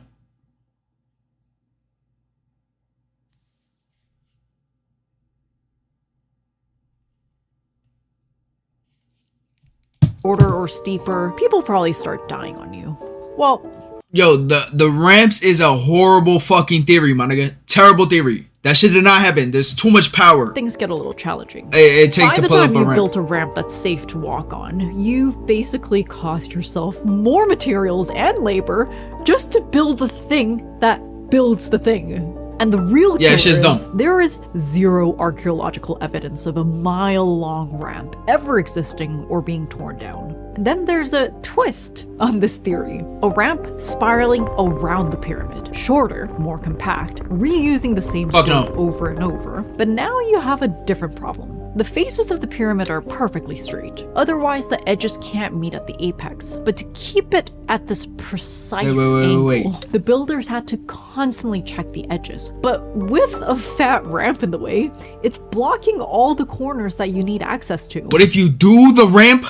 Shorter or steeper, people probably start dying on you. Well, yo, the ramps is a horrible fucking theory, my nigga. Terrible theory. That shit did not happen. There's too much power. Things get a little challenging. It takes to pull up a ramp. By the time you've built a ramp that's safe to walk on, you've basically cost yourself more materials and labor just to build the thing that builds the thing. And the real killer it's is dumb. There is zero archaeological evidence of a mile-long ramp ever existing or being torn down. And then there's a twist on this theory. A ramp spiraling around the pyramid. Shorter, more compact, reusing the same stone over and over. But now you have a different problem. The faces of the pyramid are perfectly straight. Otherwise, the edges can't meet at the apex. But to keep it at this precise angle, the builders had to constantly check the edges. But with a fat ramp in the way, it's blocking all the corners that you need access to. But if you do the ramp,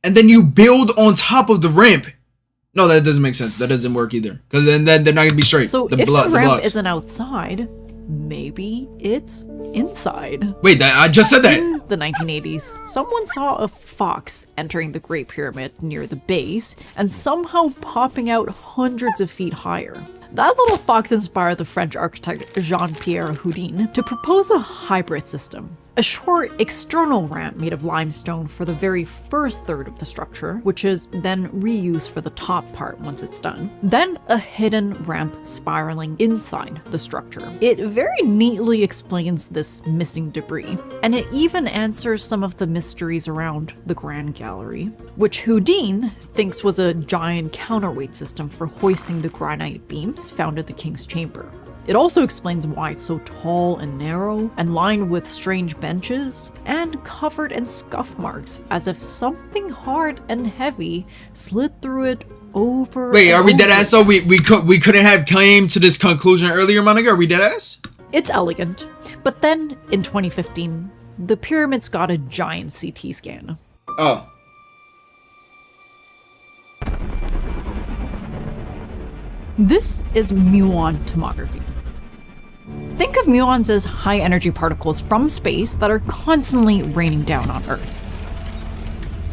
and then you build on top of the ramp, no, that doesn't make sense. That doesn't work either. Because then they're not gonna be straight. So if the ramp isn't outside, maybe it's inside. Wait, I just said that. In the 1980s, someone saw a fox entering the Great Pyramid near the base and somehow popping out hundreds of feet higher. That little fox inspired the French architect Jean-Pierre Houdin to propose a hybrid system. A short external ramp made of limestone for the very first third of the structure, which is then reused for the top part once it's done. Then a hidden ramp spiraling inside the structure. It very neatly explains this missing debris, and it even answers some of the mysteries around the Grand Gallery, which Houdin thinks was a giant counterweight system for hoisting the granite beams found in the King's Chamber. It also explains why it's so tall and narrow, and lined with strange benches, and covered in scuff marks, as if something hard and heavy slid through it over. Wait, are we dead ass though? We couldn't have came to this conclusion earlier, my nigga? Are we dead ass? It's elegant. But then, in 2015, the pyramids got a giant CT scan. Oh. This is muon tomography. Think of muons as high-energy particles from space that are constantly raining down on Earth.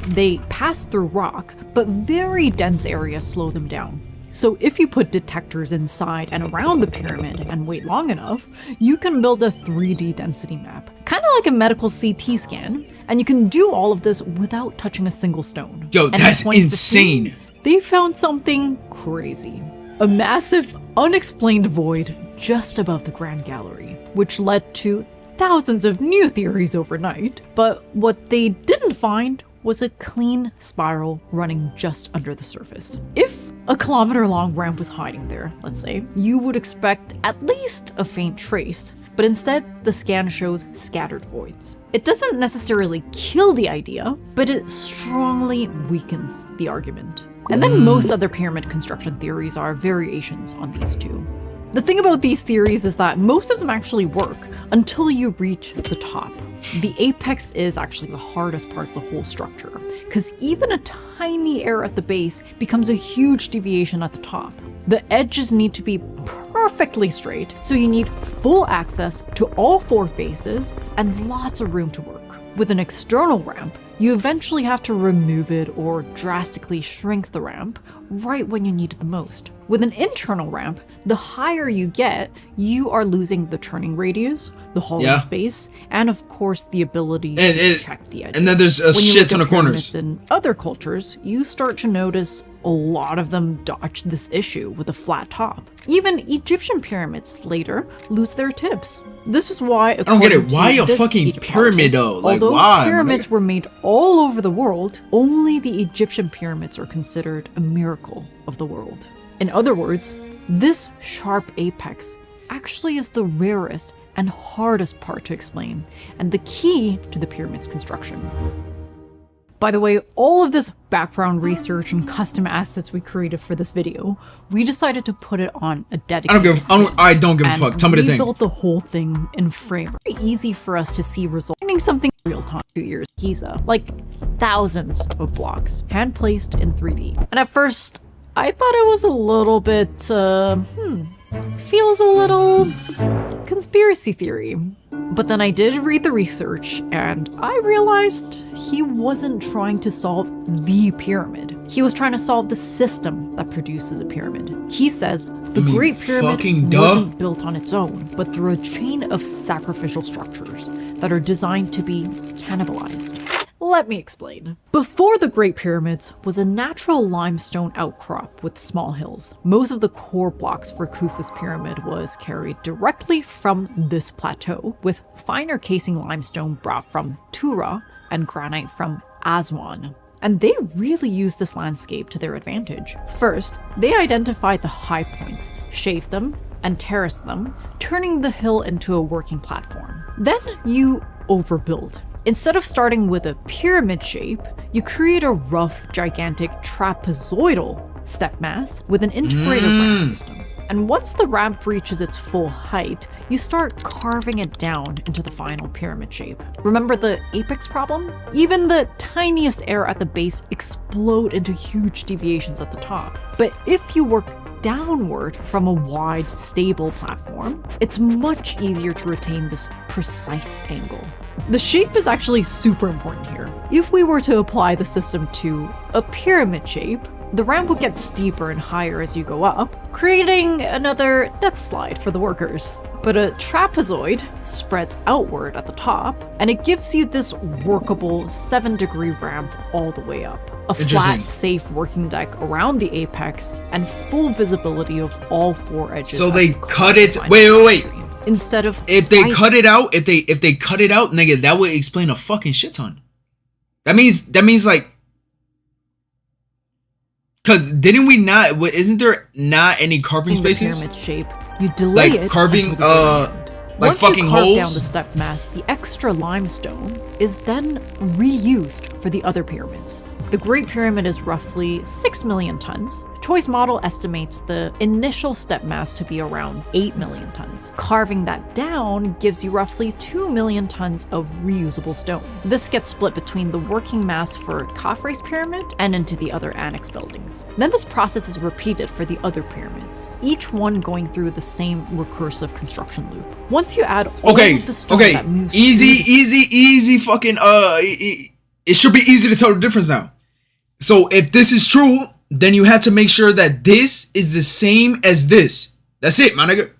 They pass through rock, but very dense areas slow them down. So if you put detectors inside and around the pyramid and wait long enough, you can build a 3D density map, kind of like a medical CT scan, and you can do all of this without touching a single stone. Yo, that's insane. They found something crazy. A massive, unexplained void just above the Grand Gallery, which led to thousands of new theories overnight. But what they didn't find was a clean spiral running just under the surface. If a kilometer-long ramp was hiding there, let's say, you would expect at least a faint trace, but instead the scan shows scattered voids. It doesn't necessarily kill the idea, but it strongly weakens the argument. And then most other pyramid construction theories are variations on these two. The thing about these theories is that most of them actually work until you reach the top. The apex is actually the hardest part of the whole structure, because even a tiny error at the base becomes a huge deviation at the top. The edges need to be perfectly straight, so you need full access to all 4 faces and lots of room to work. With an external ramp, you eventually have to remove it or drastically shrink the ramp right when you need it the most. With an internal ramp, the higher you get, you are losing the turning radius, the hauling space, and of course the ability to check the edges. And then there's a shit ton of corners. In other cultures, you start to notice a lot of them dodge this issue with a flat top. Even Egyptian pyramids later lose their tips. This is why, I don't get it. Why a fucking pyramid though? Like, although why? Pyramids were made all over the world, only the Egyptian pyramids are considered a miracle of the world. In other words, this sharp apex actually is the rarest and hardest part to explain, and the key to the pyramid's construction. By the way, all of this background research and custom assets we created for this video, we decided to put it on a dedicated I don't give a fuck. Tell me the thing. We built the whole thing in frame. Very easy for us to see results. Finding something real time 2 years Giza, like thousands of blocks, hand placed in 3D. And at first, I thought it was a little bit, feels a little conspiracy theory. But then I did read the research and I realized he wasn't trying to solve the pyramid. He was trying to solve the system that produces a pyramid. He says the Great Pyramid wasn't built on its own, but through a chain of sacrificial structures that are designed to be cannibalized. Let me explain. Before the Great Pyramids was a natural limestone outcrop with small hills. Most of the core blocks for Khufu's pyramid was carried directly from this plateau, with finer casing limestone brought from Tura and granite from Aswan. And they really used this landscape to their advantage. First, they identified the high points, shaved them, and terraced them, turning the hill into a working platform. Then you overbuild. Instead of starting with a pyramid shape, you create a rough, gigantic trapezoidal step mass with an integrated ramp system. And once the ramp reaches its full height, you start carving it down into the final pyramid shape. Remember the apex problem? Even the tiniest error at the base explode into huge deviations at the top. But if you work downward from a wide, stable platform, it's much easier to retain this precise angle. The shape is actually super important here. If we were to apply the system to a pyramid shape, the ramp would get steeper and higher as you go up, creating another death slide for the workers. But a trapezoid spreads outward at the top, and it gives you this workable 7-degree ramp all the way up. A flat, safe working deck around the apex, and full visibility of all 4 edges. So they cut it. Wait. Instead of if they cut it out, if they cut it out, nigga, that would explain a fucking shit ton. That means like, cause didn't we not? Isn't there not any carving spaces? Pyramid shape. You delay like it carving, like Once fucking you carve holes. down the step mass, the extra limestone is then reused for the other pyramids. The Great Pyramid is roughly 6 million tons. Choi's model estimates the initial step mass to be around 8 million tons. Carving that down gives you roughly 2 million tons of reusable stone. This gets split between the working mass for Khafre's pyramid and into the other annex buildings. Then this process is repeated for the other pyramids, each one going through the same recursive construction loop. Once you add all of the stone that moves easy fucking it should be easy to tell the difference now. So if this is true, then you have to make sure that this is the same as this. That's it, my nigga.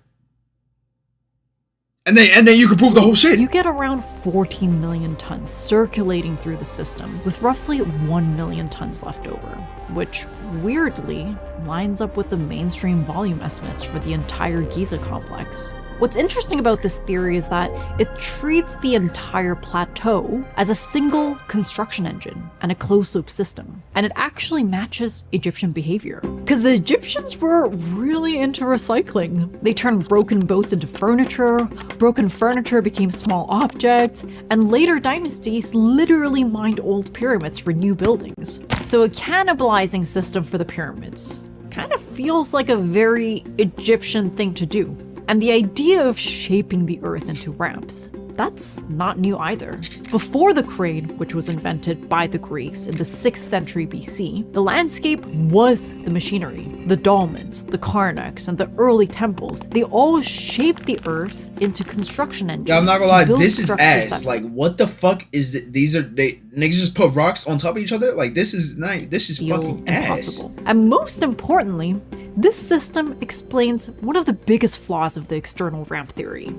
And then you can prove the whole shit. You get around 14 million tons circulating through the system, with roughly 1 million tons left over, which weirdly lines up with the mainstream volume estimates for the entire Giza complex. What's interesting about this theory is that it treats the entire plateau as a single construction engine and a closed-loop system, and it actually matches Egyptian behavior. Because the Egyptians were really into recycling. They turned broken boats into furniture, broken furniture became small objects, and later dynasties literally mined old pyramids for new buildings. So a cannibalizing system for the pyramids. kind of feels like a very Egyptian thing to do. And the idea of shaping the earth into ramps, that's not new either. Before the crane, which was invented by the Greeks in the 6th century BC, the landscape was the machinery. The dolmens, the Karnaks, and the early temples, they all shaped the earth into construction engines. Yeah, I'm not gonna lie, this is ass. Like, what the fuck is it? Niggas just put rocks on top of each other? Like, this is fucking ass. And most importantly, this system explains one of the biggest flaws of the external ramp theory: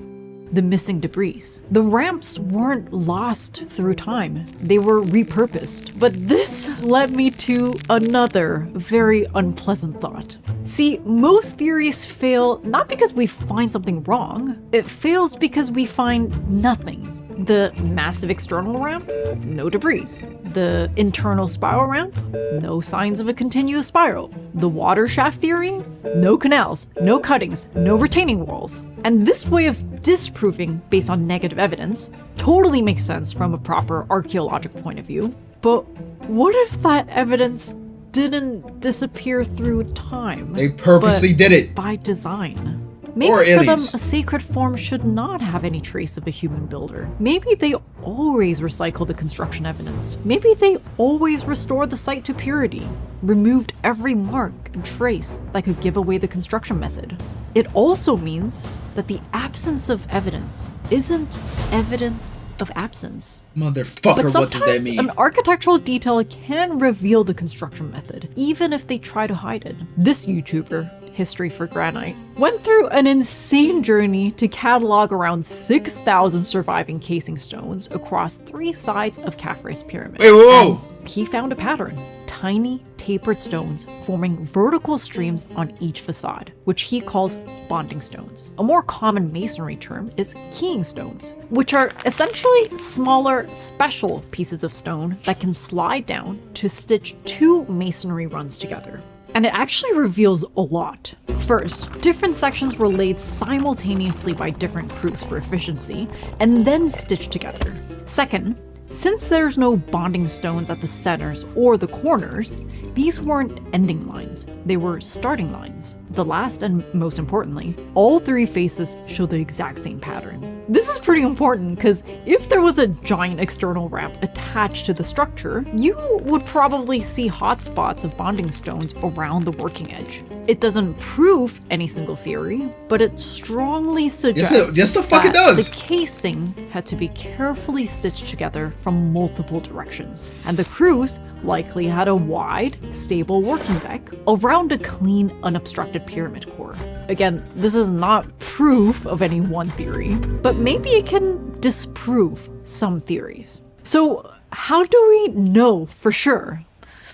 the missing debris. The ramps weren't lost through time, they were repurposed. But this led me to another very unpleasant thought. See, most theories fail not because we find something wrong, it fails because we find nothing. The massive external ramp, no debris. The internal spiral ramp, no signs of a continuous spiral. The water shaft theory, no canals, no cuttings, no retaining walls. And this way of disproving based on negative evidence totally makes sense from a proper archaeological point of view. But what if that evidence didn't disappear through time? They purposely did it. By design. Maybe for them, a sacred form should not have any trace of a human builder. Maybe they always recycle the construction evidence. Maybe they always restore the site to purity, removed every mark and trace that could give away the construction method. It also means that the absence of evidence isn't evidence of absence. Motherfucker, what does that mean? An architectural detail can reveal the construction method, even if they try to hide it. This YouTuber, History for Granite, went through an insane journey to catalog around 6,000 surviving casing stones across 3 sides of Khafre's pyramid. Wait, whoa! And he found a pattern. Tiny, tapered stones forming vertical streams on each facade, which he calls bonding stones. A more common masonry term is keying stones, which are essentially smaller, special pieces of stone that can slide down to stitch 2 masonry runs together. And it actually reveals a lot. First, different sections were laid simultaneously by different crews for efficiency, and then stitched together. Second, since there's no bonding stones at the centers or the corners, these weren't ending lines, they were starting lines. The last and most importantly, all 3 faces show the exact same pattern. This is pretty important because if there was a giant external ramp attached to the structure, you would probably see hotspots of bonding stones around the working edge. It doesn't prove any single theory, but it strongly suggests yes, the fuck it does. The casing had to be carefully stitched together from multiple directions, and the crews likely had a wide, stable working deck around a clean, unobstructed pyramid core. Again, this is not proof of any one theory, but maybe it can disprove some theories. So how do we know for sure?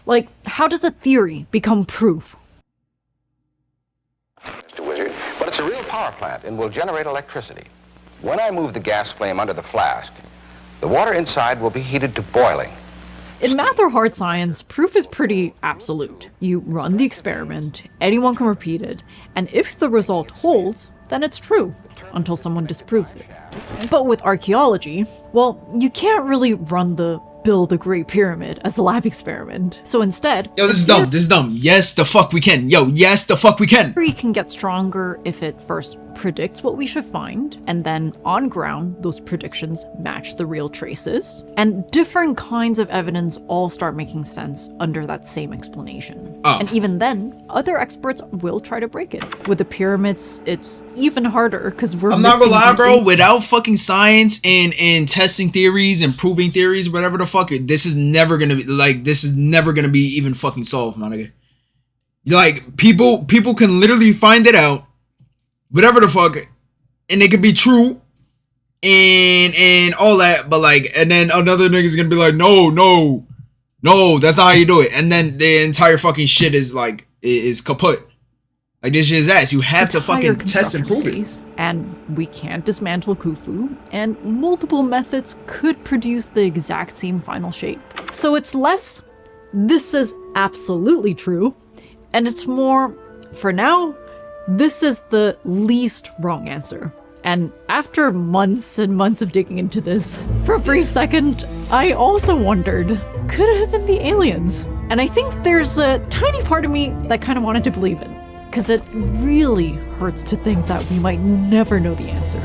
Like, how does a theory become proof? Mr. Wizard, but it's a real power plant and will generate electricity. When I move the gas flame under the flask, the water inside will be heated to boiling. In math or hard science, proof is pretty absolute. You run the experiment, anyone can repeat it, and if the result holds, then it's true, until someone disproves it. But with archaeology, well, you can't really run the build the Great Pyramid as a lab experiment. So instead... Yo, this is dumb. Yes, the fuck we can. Yo, yes, the fuck we can. Theory can get stronger if it first predicts what we should find, and then on ground, those predictions match the real traces, and different kinds of evidence all start making sense under that same explanation. And even then, other experts will try to break it. With the pyramids, it's even harder because I'm not gonna lie, bro, without fucking science and testing theories and proving theories, whatever the fuck, this is never gonna be even fucking solved, my nigga. Like, people can literally find it out, whatever the fuck, and it could be true and all that, but like, and then another nigga's gonna be like, no, that's not how you do it, and then the entire fucking shit is like, is kaput. Like, this shit is ass. You have to fucking test and prove it. And we can't dismantle Khufu, and multiple methods could produce the exact same final shape. So it's less, this is absolutely true, and it's more, for now, this is the least wrong answer. And after months and months of digging into this, for a brief second, I also wondered, could it have been the aliens? And I think there's a tiny part of me that kind of wanted to believe it, because it really hurts to think that we might never know the answer.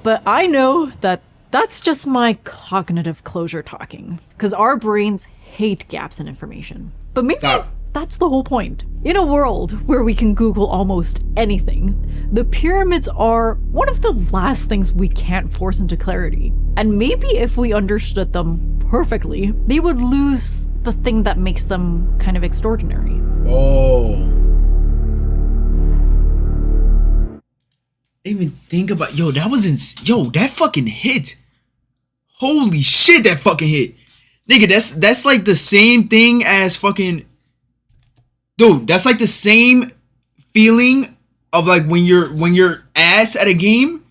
But I know that that's just my cognitive closure talking, because our brains hate gaps in information. But maybe that's the whole point. In a world where we can Google almost anything, the pyramids are one of the last things we can't force into clarity. And maybe if we understood them perfectly, they would lose the thing that makes them kind of extraordinary. Oh. I didn't even think about, yo, that was yo, that fucking hit. Holy shit, that fucking hit. Nigga, that's like the same thing as fucking, dude, that's like the same feeling of like when you're ass at a game.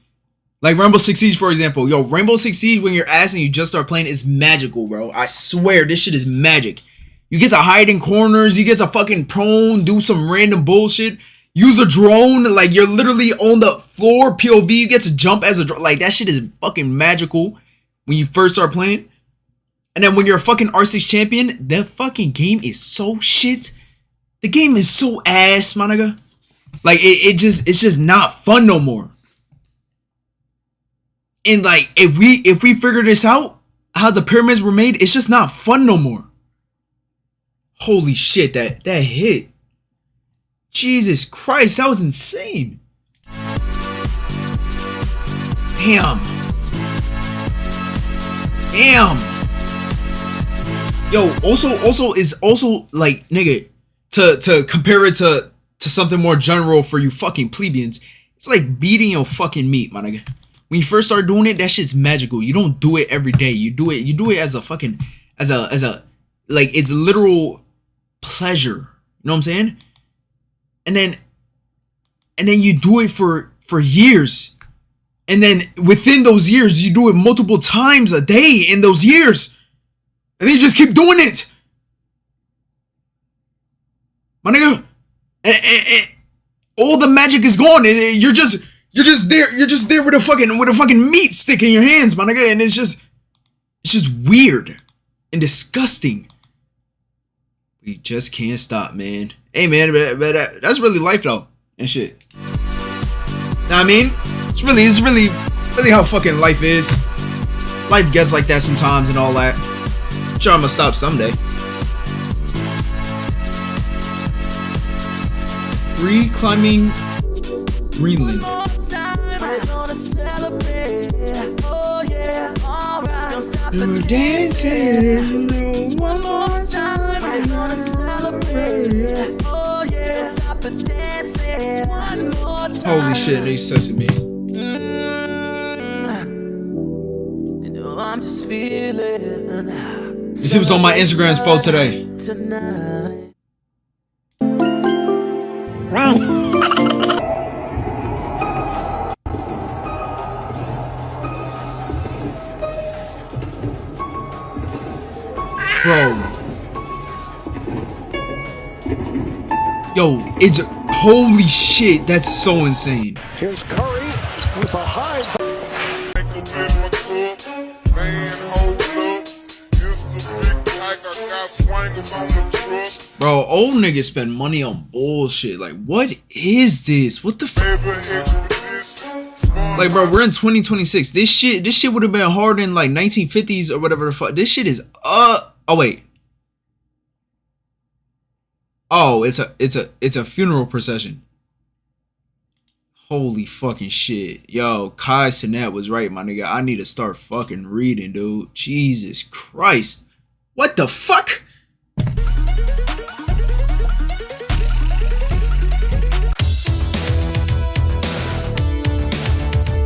Like Rainbow Six Siege, for example. Yo, Rainbow Six Siege, when you're ass and you just start playing, is magical, bro. I swear, this shit is magic. You get to hide in corners, you get to fucking prone, do some random bullshit, use a drone, like you're literally on the floor, POV, you get to jump as a drone. Like, that shit is fucking magical when you first start playing. And then when you're a fucking R6 champion, that fucking game is so shit. The game is so ass, my nigga. Like, it's just not fun no more. And like, if we figure this out, how the pyramids were made, it's just not fun no more. Holy shit, that hit. Jesus Christ, that was insane. Damn. Yo, also is also like, nigga, to compare it to something more general for you fucking plebeians, it's like beating your fucking meat, my nigga. When you first start doing it, that shit's magical. You don't do it every day. You do it as a fucking, as a like, it's literal pleasure. You know what I'm saying? And then you do it for years. And then within those years, you do it multiple times a day in those years. And then you just keep doing it. My nigga. And all the magic is gone. You're just there with a fucking meat stick in your hands, my nigga. And it's just weird and disgusting. We just can't stop, man. Hey, man, but that's really life, though, and shit. Know what I mean? It's really how fucking life is. Life gets like that sometimes and all that. I'm sure I'm gonna stop someday. Free climbing Greenland. We're dancing one more time. We're gonna celebrate. Oh yeah, stop and dancing one more time. Holy shit, they sexy me. I'm just feeling. You see what's on my Instagram's photo today? Bro. Yo, it's holy shit, that's so insane. Here's Curry with a high. Bro, old niggas spend money on bullshit. Like, what is this? What the fuck? Like, bro, we're in 2026. This shit would have been hard in like 1950s or whatever the fuck. This shit is oh wait. Oh, it's a funeral procession. Holy fucking shit. Yo, Kai Sinet was right, my nigga. I need to start fucking reading, dude. Jesus Christ. What the fuck?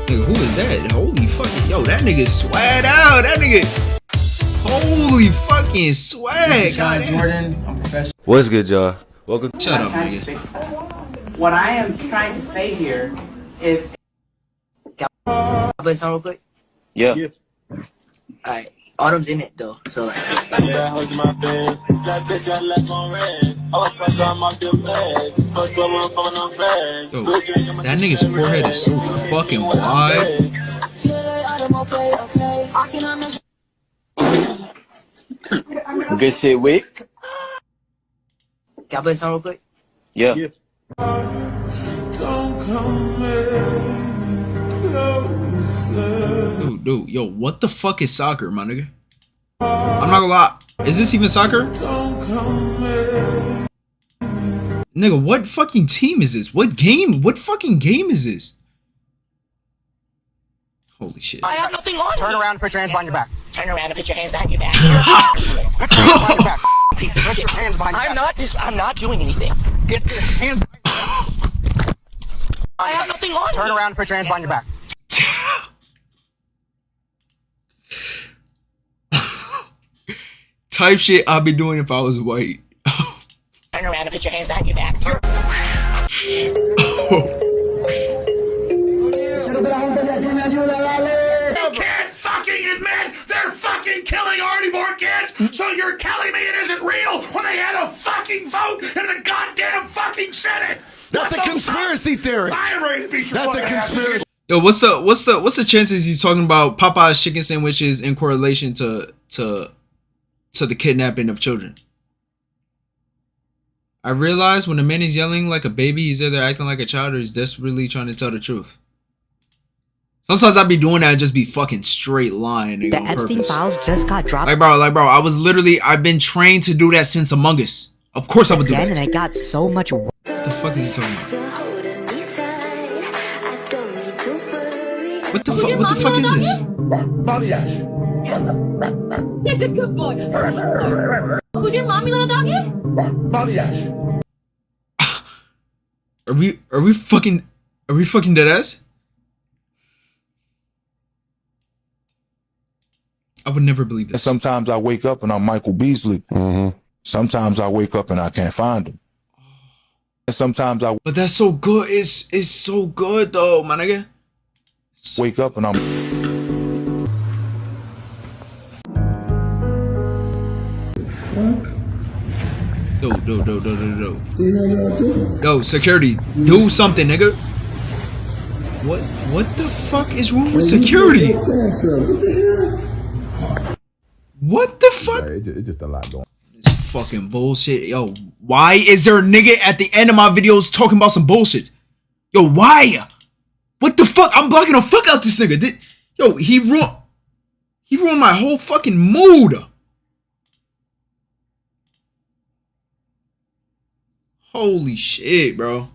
Nigga, who is that? Holy fucking, yo, that nigga swag out. That nigga, holy fucking swag. Sean Jordan, I'm professional. What's good, y'all? Welcome. Shut up, nigga. What I am trying to say here is. Can I play a song real quick? Yeah. Alright, Autumn's in it though, so like. Yo, that nigga's forehead is so fucking wide. Good shit, Wick. Can I play a song real quick? Yeah. Dude, yo, what the fuck is soccer, my nigga? I'm not gonna lie. Is this even soccer? Nigga, what fucking team is this? What game? What fucking game is this? Holy shit. I have nothing on. Turn around and put your hands behind your back. Turn around and put your hands behind your back. Put your hands behind your back. Put your hands behind your back. I'm not doing anything. Get your hands behind your back. I have nothing on. Turn around and put your hands behind your back. Type shit I'd be doing if I was white. Turn around and put your hands behind your back. You can't fucking admit they're fucking killing already born kids, so you're telling me it isn't real when they had a fucking vote in the goddamn fucking Senate. That's a conspiracy theory. That's a conspiracy. Yo, what's the chances he's talking about Popeye's chicken sandwiches in correlation to the kidnapping of children? I realize when a man is yelling like a baby, he's either acting like a child or he's desperately trying to tell the truth. Sometimes I'd be doing that and just be fucking straight lying. The Epstein files just got dropped. Like bro, I've been trained to do that since Among Us. Of course I would do that. And I got so much. What the fuck is he talking about? What the fuck is this? That's a good boy. Who's your mommy, little doggy? Are we fucking dead ass? I would never believe this. Sometimes I wake up and I'm Michael Beasley. Sometimes I wake up and I can't find him. And sometimes I. But that's so good. It's so good though, my nigga. Wake up and I'm. Yo, security, do something, nigga. What the fuck is wrong with security? What the fuck? It's just a lot going on. It's fucking bullshit. Yo, why is there a nigga at the end of my videos talking about some bullshit? Yo, why? What the fuck? I'm blocking the fuck out this nigga. Yo, he ruined my whole fucking mood. Holy shit, bro.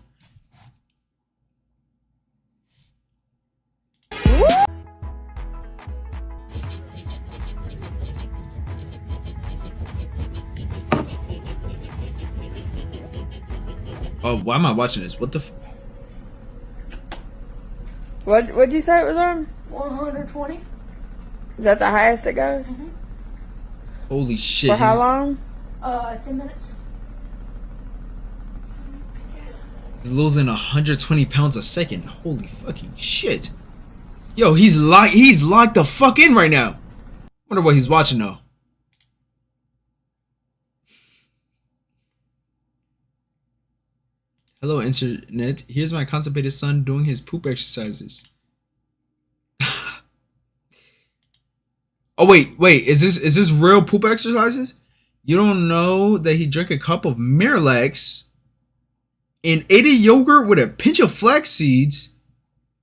Oh, why am I watching this? What the What'd you say it was on? 120. Is that the highest it goes? Holy shit. For how long? 10 minutes. He's losing 120 pounds a second. Holy fucking shit. Yo, he's locked the fuck in right now. Wonder what he's watching though. Hello, internet. Here's my constipated son doing his poop exercises. Oh wait, is this real poop exercises? You don't know that he drank a cup of Miralax and ate a yogurt with a pinch of flax seeds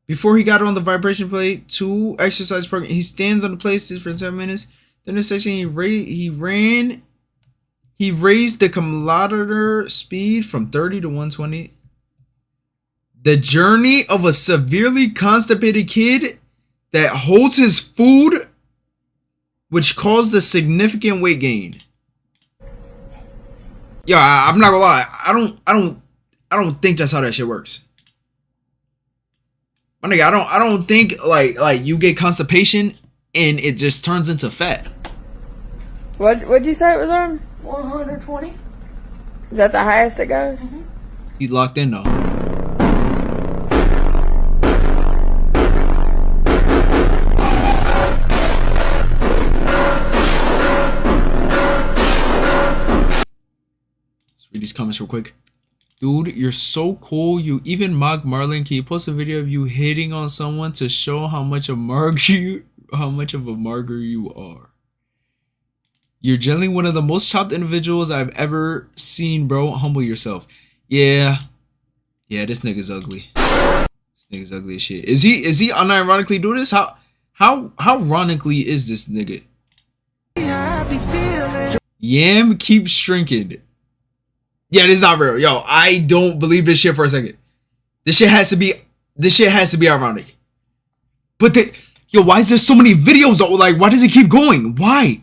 before he got on the vibration plate 2 exercise program. He stands on the plate for 7 minutes. Then the section he raised the kilometer speed from 30 to 120. The journey of a severely constipated kid that holds his food, which caused a significant weight gain. Yeah, I'm not gonna lie. I don't think that's how that shit works. My nigga, I don't think like you get constipation and it just turns into fat. What'd you say it was on? 120. Is that the highest it goes? He locked in though. Let's read these comments real quick. Dude, you're so cool. You even mock Marlon. Can you post a video of you hitting on someone to show how much of a martyr you are? You're generally one of the most chopped individuals I've ever seen, bro. Humble yourself. Yeah. Yeah, this nigga's ugly. This nigga's ugly as shit. Is he unironically do this? How ironically is this nigga? Yam keeps shrinking. Yeah, this is not real. Yo, I don't believe this shit for a second. This shit has to be ironic. But yo, why is there so many videos though? Like, why does it keep going? Why?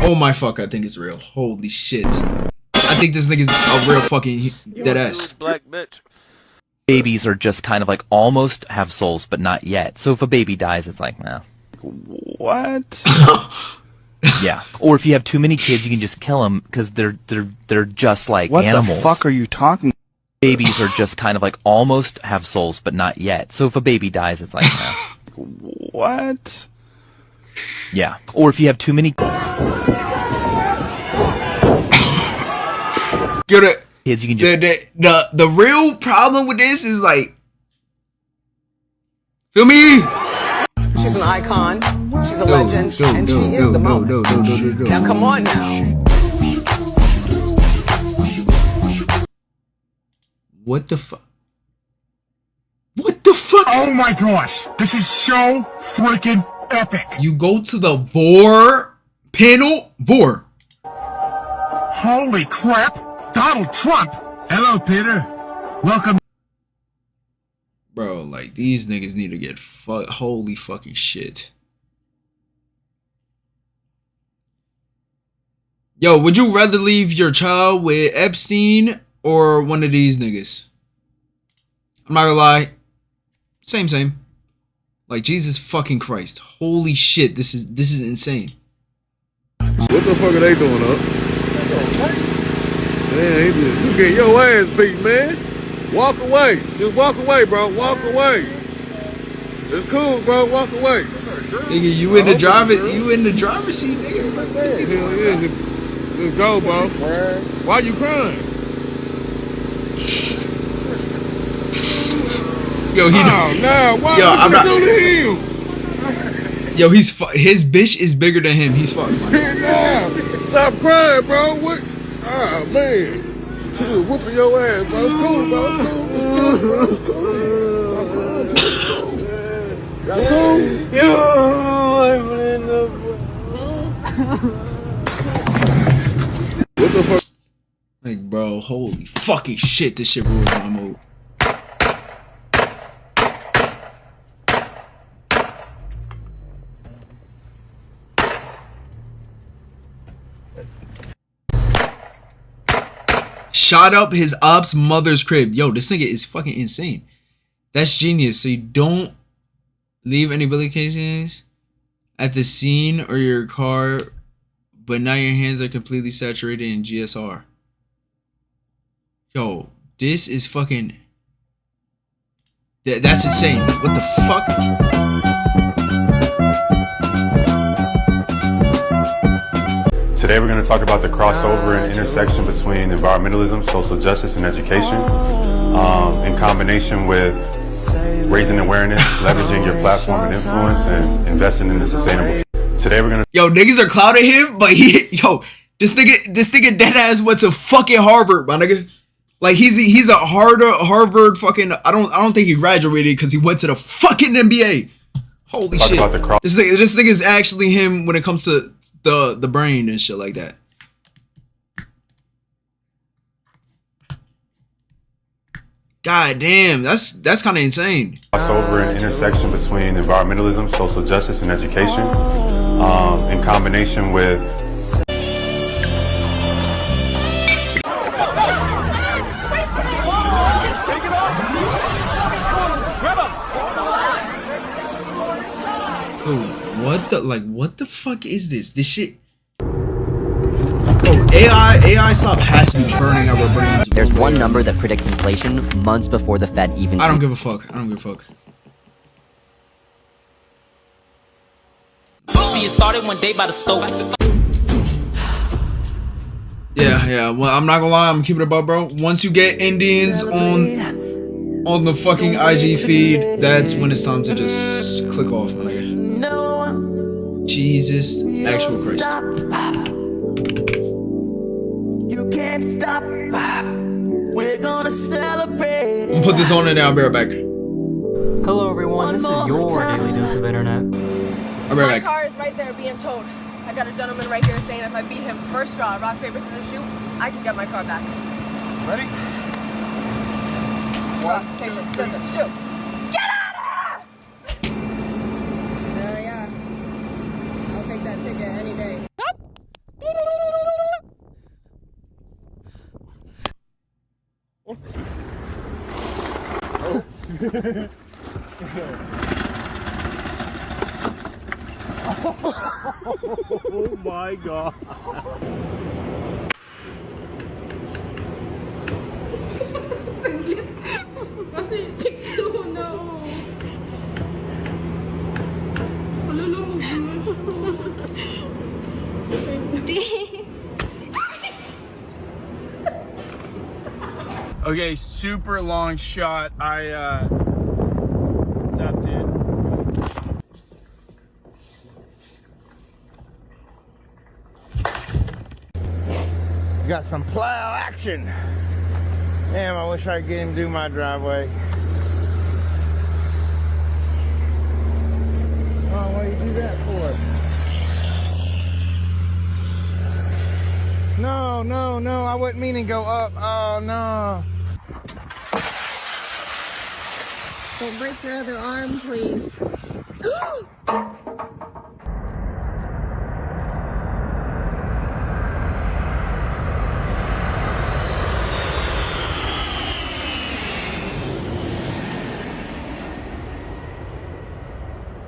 Oh my fuck, I think it's real. Holy shit. I think this nigga's a real fucking dead ass. Black bitch. Babies are just kind of like almost have souls, but not yet. So if a baby dies, it's like, nah. What? Yeah. Or if you have too many kids, you can just kill them because they're just like animals. What the fuck are you talking? Babies are just kind of like almost have souls, but not yet. So if a baby dies, it's like, nah. What? Yeah. Or if you have too many kids, you can just the real problem with this is like, feel me? She's an icon. She's a legend, and she is the moment. Now come on now. What the fuck? What the fuck? Oh my gosh, this is so freaking epic. You go to the Vor panel, Vor. Holy crap, Donald Trump. Hello, Peter. Welcome. Bro, like, these niggas need to get holy fucking shit. Yo, would you rather leave your child with Epstein or one of these niggas? I'm not gonna lie. Same. Like, Jesus fucking Christ. Holy shit, this is insane. What the fuck are they doing up? Man, you get your ass beat, man. Walk away. Just walk away, bro. Walk away. It's cool, bro. Walk away. Nigga, you in the driver's seat, nigga. Hell yeah. Just go, bro. Why you crying? Yo, why I'm not do to him? Yo, his bitch is bigger than him. He's fucked. Stop crying, bro. What? Ah, man. She was whooping your ass, bro. It's cool, bro. It's cool. Y'all cool? What the fuck? Like, bro, holy fucking shit, this shit rules my mood. Shot up his ops mother's crib. Yo, this nigga is fucking insane. That's genius. So you don't leave any bullet casings at the scene or your car, but now your hands are completely saturated in GSR. Yo, this is fucking... That's insane. What the fuck? Today we're going to talk about the crossover and intersection between environmentalism, social justice, and education, in combination with raising awareness, leveraging your platform and influence, and investing in the sustainable. Today we're gonna. Yo, niggas are clouding him, but this nigga dead ass went to fucking Harvard, my nigga. Like he's a Harvard fucking. I don't think he graduated because he went to the fucking NBA. Holy shit! This nigga is actually him when it comes to the brain and shit like that. God damn, that's kind of insane. Crossover and intersection between environmentalism, social justice, and education, in combination with. What the fuck is this? This shit. Oh, AI stop has to be burning our brains. There's one number that predicts inflation months before the Fed even. I don't give a fuck. See, it started one day by the stove. Yeah. Well, I'm not gonna lie. I'm keeping it above, bro. Once you get Indians on the fucking IG feed, that's when it's time to just click off, my nigga. Jesus, actual Christ. You can't stop. We're gonna celebrate. I'm gonna put this on and I'll be right back. Hello everyone, this is your daily dose of internet. I'll be right My back. car is right there being towed. I got a gentleman right here saying if I beat him first straw, rock, paper, scissors, shoot, I can get my car back. Ready? Rock, paper, scissors, shoot. Get out of here! Yeah. I'll take that ticket any day. Oh my god. Kasi picture na Okay, super long shot. What's up, dude? Got some plow action. Damn, I wish I could get him to do my driveway. Oh, what do you do that for? No, I wasn't meaning to go up. Oh, no. Don't break your other arm, please.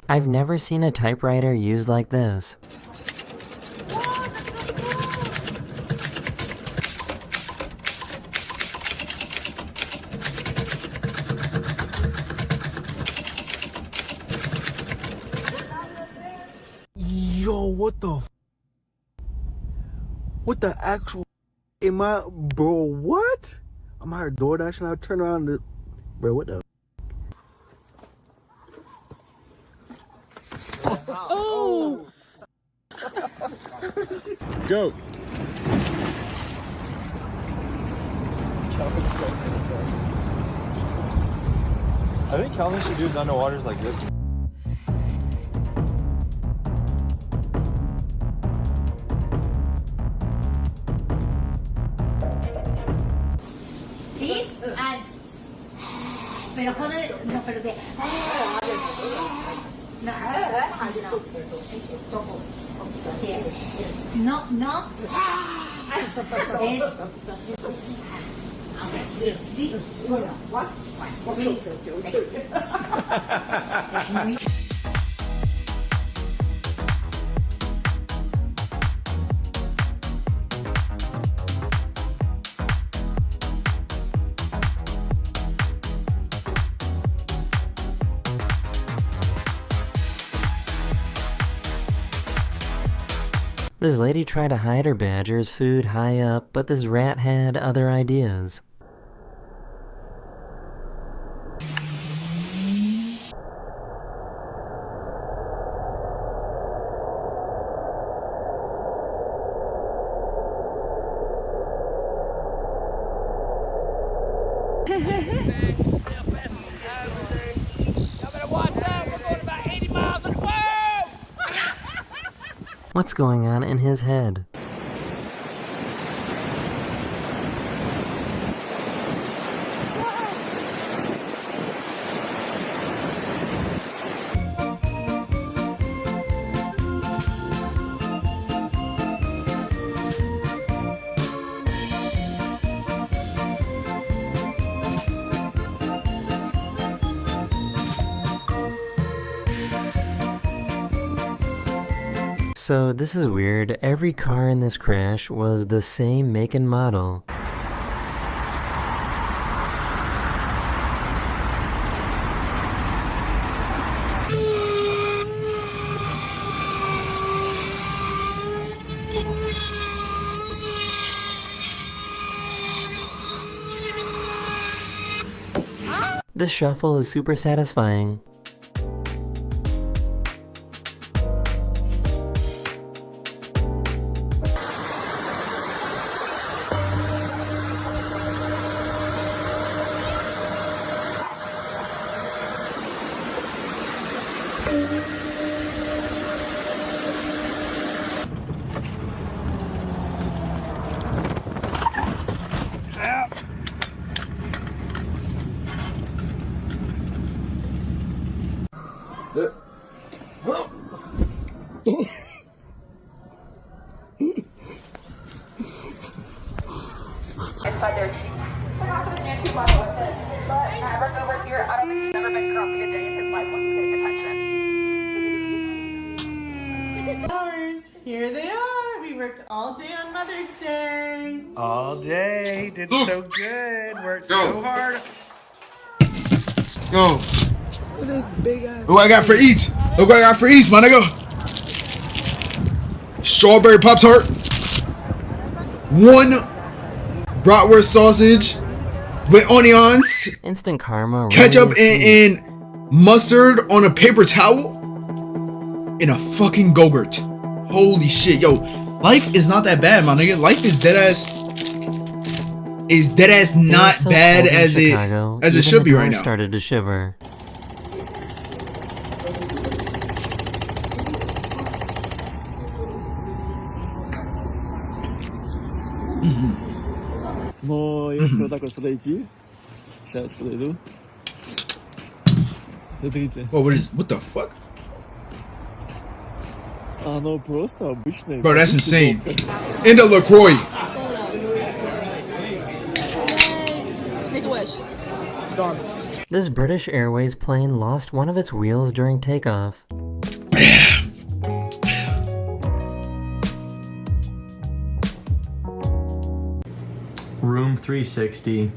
I've never seen a typewriter used like this. Yo, what the actual am I, bro? What? I'm hired DoorDash and I turn around and, bro, what the? Oh! Go. I think Calvin should do his underwaters like this. This and pero joder, no, pero de no This lady tried to hide her badger's food high up, but this rat had other ideas. What's going on in his head? So this is weird, every car in this crash was the same make and model. This shuffle is super satisfying. Inside their cheek. So half of the Yankee left with it. But Maverick over here, I don't think he's ever been grumpy a day in his life when he's getting attention. Flowers, here they are. We worked all day on Mother's Day. All day. Did so good. Worked so hard. Yo. Look what I got for eats. Look what I got for eats, my nigga. Strawberry Pop-Tart. 1 bratwurst sausage with onions, instant karma, ketchup, and mustard on a paper towel, and a fucking Go-Gurt. Holy shit, yo. Life is not that bad, my nigga. Life is dead ass. Is dead ass not so bad as Chicago, it should be right now. Started to shiver. No, eu escuto com Petite. Já escutei. Whoa, what the fuck? No, просто обычный. Bro, that's insane. End of LaCroix. Make a wish. Done. This British Airways plane lost one of its wheels during takeoff. Room 360.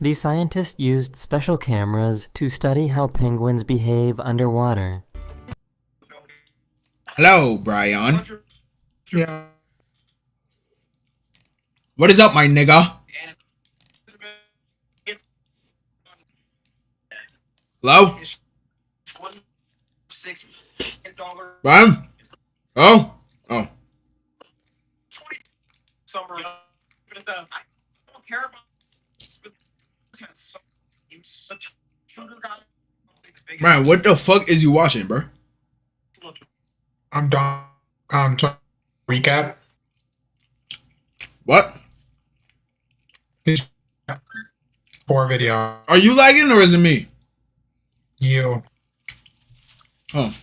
The scientists used special cameras to study how penguins behave underwater. Hello, Brian. Yeah. What is up, my nigga? Hello? Brian? Oh? Oh. Man, what the fuck is you watching, bro? I'm done. Recap. What? Poor video. Are you lagging or is it me? You. Oh.